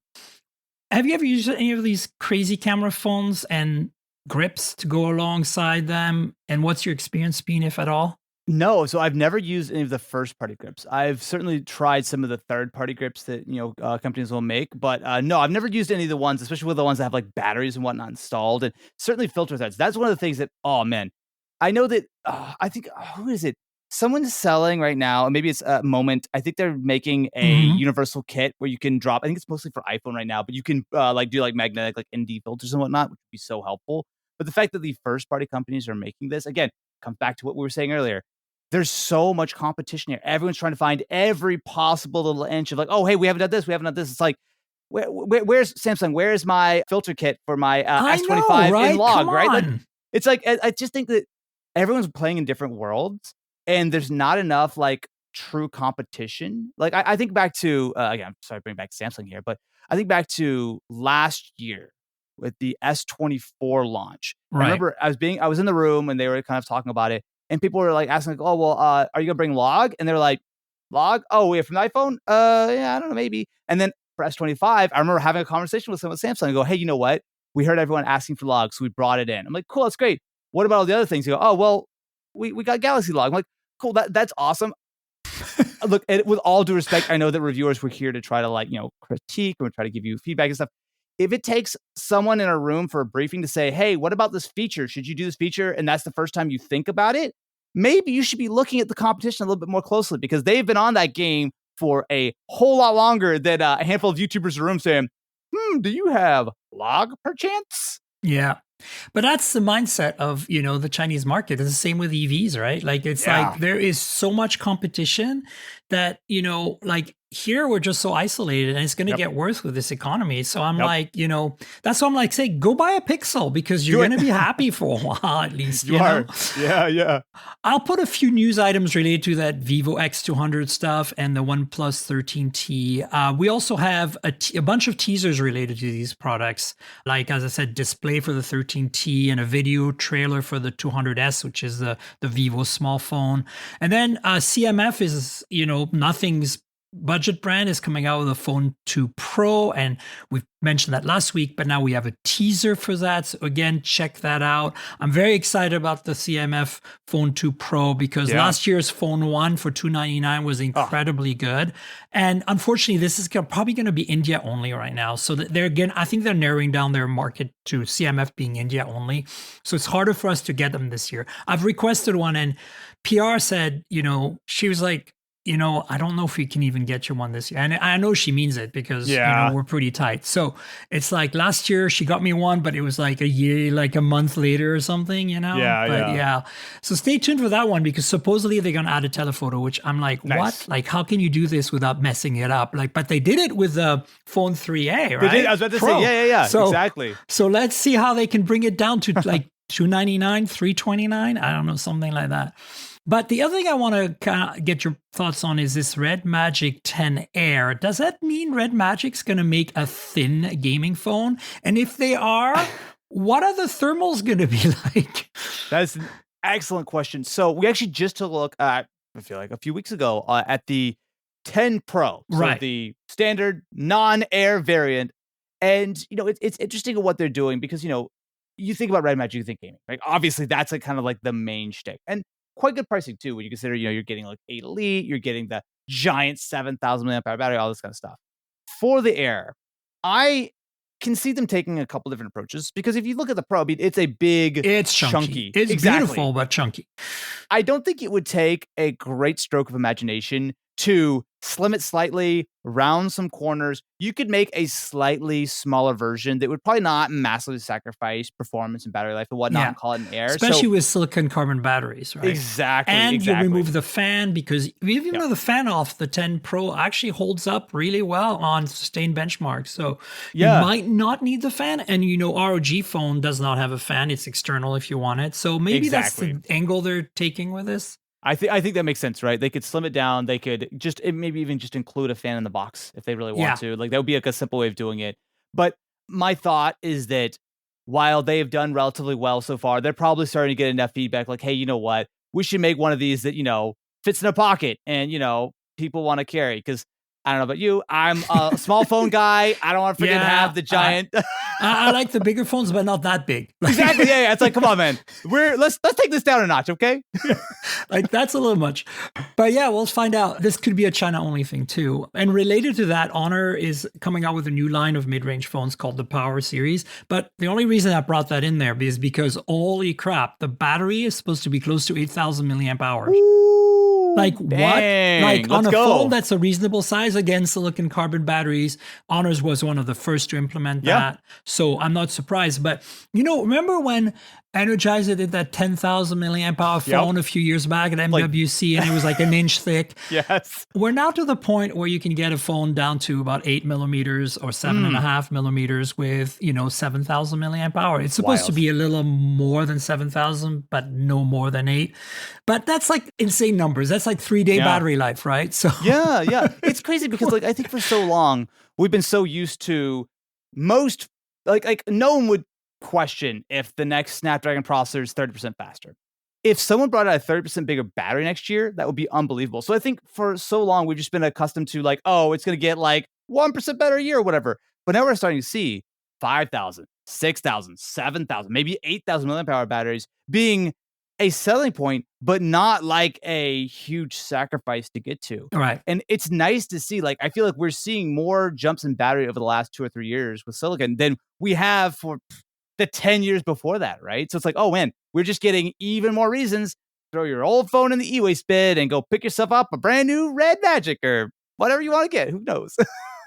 Have you ever used any of these crazy camera phones and grips to go alongside them? And what's your experience been, if at all? No, so I've never used any of the first-party grips. I've certainly tried some of the third-party grips that companies will make, but no, I've never used any of the ones, especially with the ones that have like batteries and whatnot installed, and certainly filter threads. That's one of the things that, oh man, I know that. I think who is it? Someone's selling right now, maybe it's a Moment. I think they're making a universal kit where you can drop. I think it's mostly for iPhone right now, but you can do like magnetic, like ND filters and whatnot, which would be so helpful. But the fact that the first-party companies are making this again comes back to what we were saying earlier. There's so much competition here. Everyone's trying to find every possible little inch of like, oh, hey, we haven't done this. We haven't done this. It's like, where's Samsung? Where's my filter kit for my S25 in log, right? Like, it's like, I just think that everyone's playing in different worlds and there's not enough like true competition. Like I think back to, again, I'm sorry to bring back Samsung here, but I think back to last year with the S24 launch. Right. I remember I was in the room and they were kind of talking about it. And people were like asking, like, oh, well, are you going to bring log? And they're like, log? Oh, yeah, from the iPhone? Yeah, I don't know, maybe. And then for S25, I remember having a conversation with someone at Samsung and go, hey, you know what? We heard everyone asking for log, so we brought it in. I'm like, cool, that's great. What about all the other things? You go, oh, well, we got Galaxy log. I'm like, cool, that's awesome. Look, with all due respect, I know that reviewers were here to try to critique or try to give you feedback and stuff. If it takes someone in a room for a briefing to say, hey, what about this feature? Should you do this feature? And that's the first time you think about it. Maybe you should be looking at the competition a little bit more closely because they've been on that game for a whole lot longer than a handful of YouTubers in the room saying, do you have log perchance? Yeah. But that's the mindset of, the Chinese market. It's the same with EVs, right? Like, it's like there is so much competition that, here we're just so isolated and it's going to get worse with this economy. So I'm like, that's why I'm like, say, go buy a Pixel because you're going to be happy for a while at least. You know? Yeah. I'll put a few news items related to that Vivo X200 stuff and the OnePlus 13T. We also have a bunch of teasers related to these products. Like, as I said, display for the 13T and a video trailer for the 200S, which is the Vivo small phone. And then CMF is, nothing's budget brand is coming out with a Phone 2 Pro, and we've mentioned that last week, but now we have a teaser for that. So again, check that out. I'm very excited about the CMF Phone 2 Pro because last year's Phone 1 for $299 was incredibly good. And unfortunately, this is probably going to be India only right now. So I think they're narrowing down their market to CMF being India only. So it's harder for us to get them this year. I've requested one and PR said, she was like, I don't know if we can even get you one this year. And I know she means it because, we're pretty tight. So it's like last year she got me one, but it was like a month later or something, Yeah. So stay tuned for that one because supposedly they're going to add a telephoto, which I'm like, Nice. what? Like, how can you do this without messing it up? Like, but they did it with the phone 3A, right? They did, I was about to say, yeah. So, exactly. So let's see how they can bring it down to like $299, $329. I don't know, something like that. But the other thing I want to kind of get your thoughts on is this Red Magic 10 Air. Does that mean Red Magic's going to make a thin gaming phone? And if they are, what are the thermals going to be like? That's an excellent question. So we actually just took a look at, I feel like a few weeks ago, at the 10 Pro. So right. The standard non-Air variant. And, it's interesting what they're doing because, you think about Red Magic, you think gaming. Right? Obviously, that's like kind of like the main shtick. And quite good pricing too when you consider, you're getting like 8 Elite, you're getting the giant 7,000 milliamp hour battery, all this kind of stuff. For the Air, I can see them taking a couple different approaches because if you look at the Pro, it's a big, it's chunky. It's beautiful, but chunky. I don't think it would take a great stroke of imagination to slim it slightly, round some corners. You could make a slightly smaller version that would probably not massively sacrifice performance and battery life and whatnot and call it an Air. Especially with silicon carbon batteries, right? Exactly. And you remove the fan because even though the fan off the 10 Pro actually holds up really well on sustained benchmarks. So you might not need the fan. And ROG phone does not have a fan. It's external if you want it. So maybe that's the angle they're taking with this. I think that makes sense, right? They could slim it down. They could maybe even just include a fan in the box if they really want to. Like that would be like a simple way of doing it. But my thought is that while they have done relatively well so far, they're probably starting to get enough feedback like, hey, you know what? We should make one of these that, fits in a pocket and, people want to carry. Because I don't know about you, I'm a small phone guy. I don't want to forget to have the giant. I like the bigger phones, but not that big. Exactly. Yeah. It's like, come on, man. Let's take this down a notch, okay? Like that's a little much. But yeah, we'll find out. This could be a China only thing too. And related to that, Honor is coming out with a new line of mid-range phones called the Power Series. But the only reason I brought that in there is because holy crap, the battery is supposed to be close to 8,000 milliamp hours. Like what? Like on a phone that's a reasonable size, again, silicon carbon batteries. Honors was one of the first to implement that. So I'm not surprised. But, remember when Energizer did that 10,000 milliamp hour phone a few years back at MWC and it was like an inch thick? Yes. We're now to the point where you can get a phone down to about 8 millimeters or 7.5 millimeters with, 7,000 milliamp hour. It's supposed to be a little more than 7,000, but no more than 8. But that's like insane numbers. That's like 3-day battery life, right? So yeah. It's crazy because I think for so long we've been so used to most like no one would question if the next Snapdragon processor is 30% faster. If someone brought out a 30% bigger battery next year, that would be unbelievable. So I think for so long we've just been accustomed to like, oh, it's going to get like 1% better a year or whatever. But now we're starting to see 5,000, 6,000, 7,000, maybe 8,000 milliamp hour batteries being a selling point, but not like a huge sacrifice to get to. Right. And it's nice to see, like, I feel like we're seeing more jumps in battery over the last 2 or 3 years with silicon than we have for the 10 years before that, right? So it's like, oh man, we're just getting even more reasons. Throw your old phone in the e-waste bin and go pick yourself up a brand new Red Magic or whatever you want to get. Who knows?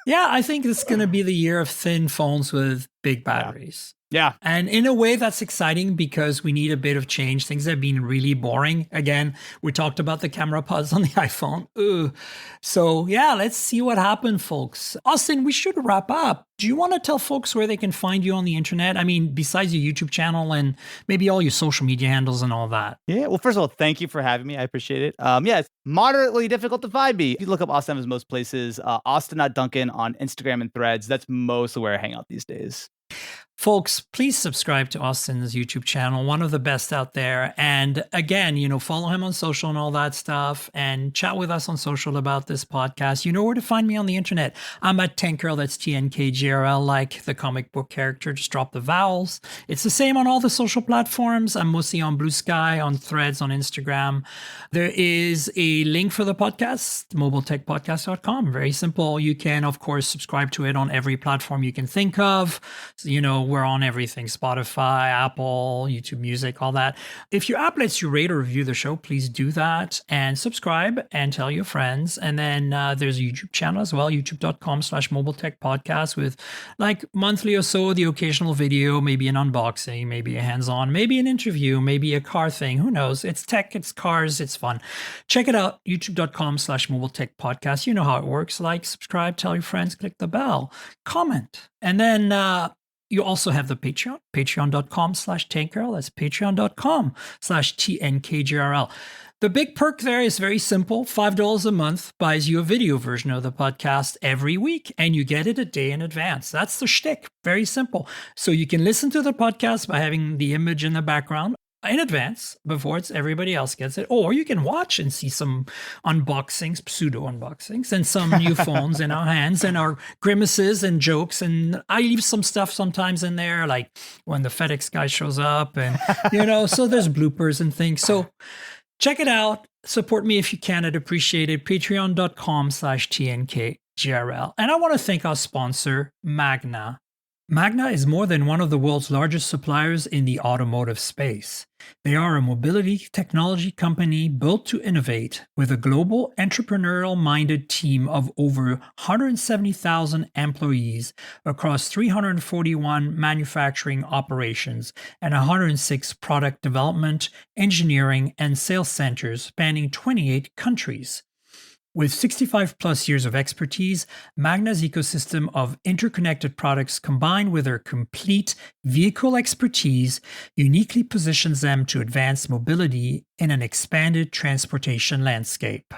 Yeah, I think this is going to be the year of thin phones with big batteries. Yeah. And in a way, that's exciting because we need a bit of change. Things have been really boring. Again, we talked about the camera pods on the iPhone. Ugh. So yeah, let's see what happened, folks. Austin, we should wrap up. Do you want to tell folks where they can find you on the internet? I mean, besides your YouTube channel and maybe all your social media handles and all that. Yeah, well, first of all, thank you for having me. I appreciate it. Yeah, it's moderately difficult to find me. If you look up Austin Evans most places, Austin.Duncan on Instagram and Threads. That's mostly where I hang out these days. Folks, please subscribe to Austin's YouTube channel, one of the best out there. And again, follow him on social and all that stuff and chat with us on social about this podcast. You know where to find me on the internet. I'm at Tankgirl, that's TNKGRL, like the comic book character, just drop the vowels. It's the same on all the social platforms. I'm mostly on Blue Sky, on Threads, on Instagram. There is a link for the podcast, mobiletechpodcast.com. Very simple. You can, of course, subscribe to it on every platform you can think of. we're on everything: Spotify, Apple, YouTube Music, all that. If your app lets you rate or review the show, please do that and subscribe and tell your friends. And then there's a YouTube channel as well, youtube.com/mobiletechpodcast, with like monthly or so, the occasional video, maybe an unboxing, maybe a hands-on, maybe an interview, maybe a car thing. Who knows? It's tech, it's cars, it's fun. Check it out, youtube.com/mobiletechpodcast. You know how it works. Like, subscribe, tell your friends, click the bell, comment. And then you also have the Patreon, patreon.com/tankgirl. That's patreon.com/TNKGRL. The big perk there is very simple. $5 a month buys you a video version of the podcast every week, and you get it a day in advance. That's the shtick. Very simple. So you can listen to the podcast by having the image in the background in advance before everybody else gets it, or you can watch and see some unboxings, pseudo unboxings, and some new phones in our hands, and our grimaces and jokes. And I leave some stuff sometimes in there, like when the FedEx guy shows up, and so there's bloopers and things. So check it out. Support me if you can. I'd appreciate it. Patreon.com/TNKGRL. And I want to thank our sponsor, Magna. Magna is more than one of the world's largest suppliers in the automotive space. They are a mobility technology company built to innovate, with a global entrepreneurial-minded team of over 170,000 employees across 341 manufacturing operations and 106 product development, engineering, and sales centers spanning 28 countries. With 65 plus years of expertise, Magna's ecosystem of interconnected products combined with their complete vehicle expertise uniquely positions them to advance mobility in an expanded transportation landscape.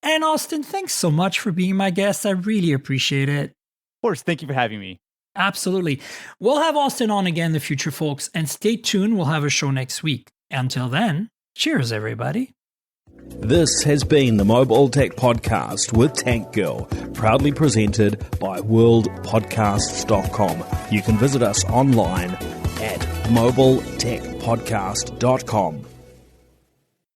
And Austin, thanks so much for being my guest. I really appreciate it. Of course, thank you for having me. Absolutely. We'll have Austin on again in the future, folks, and stay tuned. We'll have a show next week. Until then, cheers, everybody. This has been the Mobile Tech Podcast with Tank Girl, proudly presented by worldpodcasts.com. You can visit us online at mobiletechpodcast.com.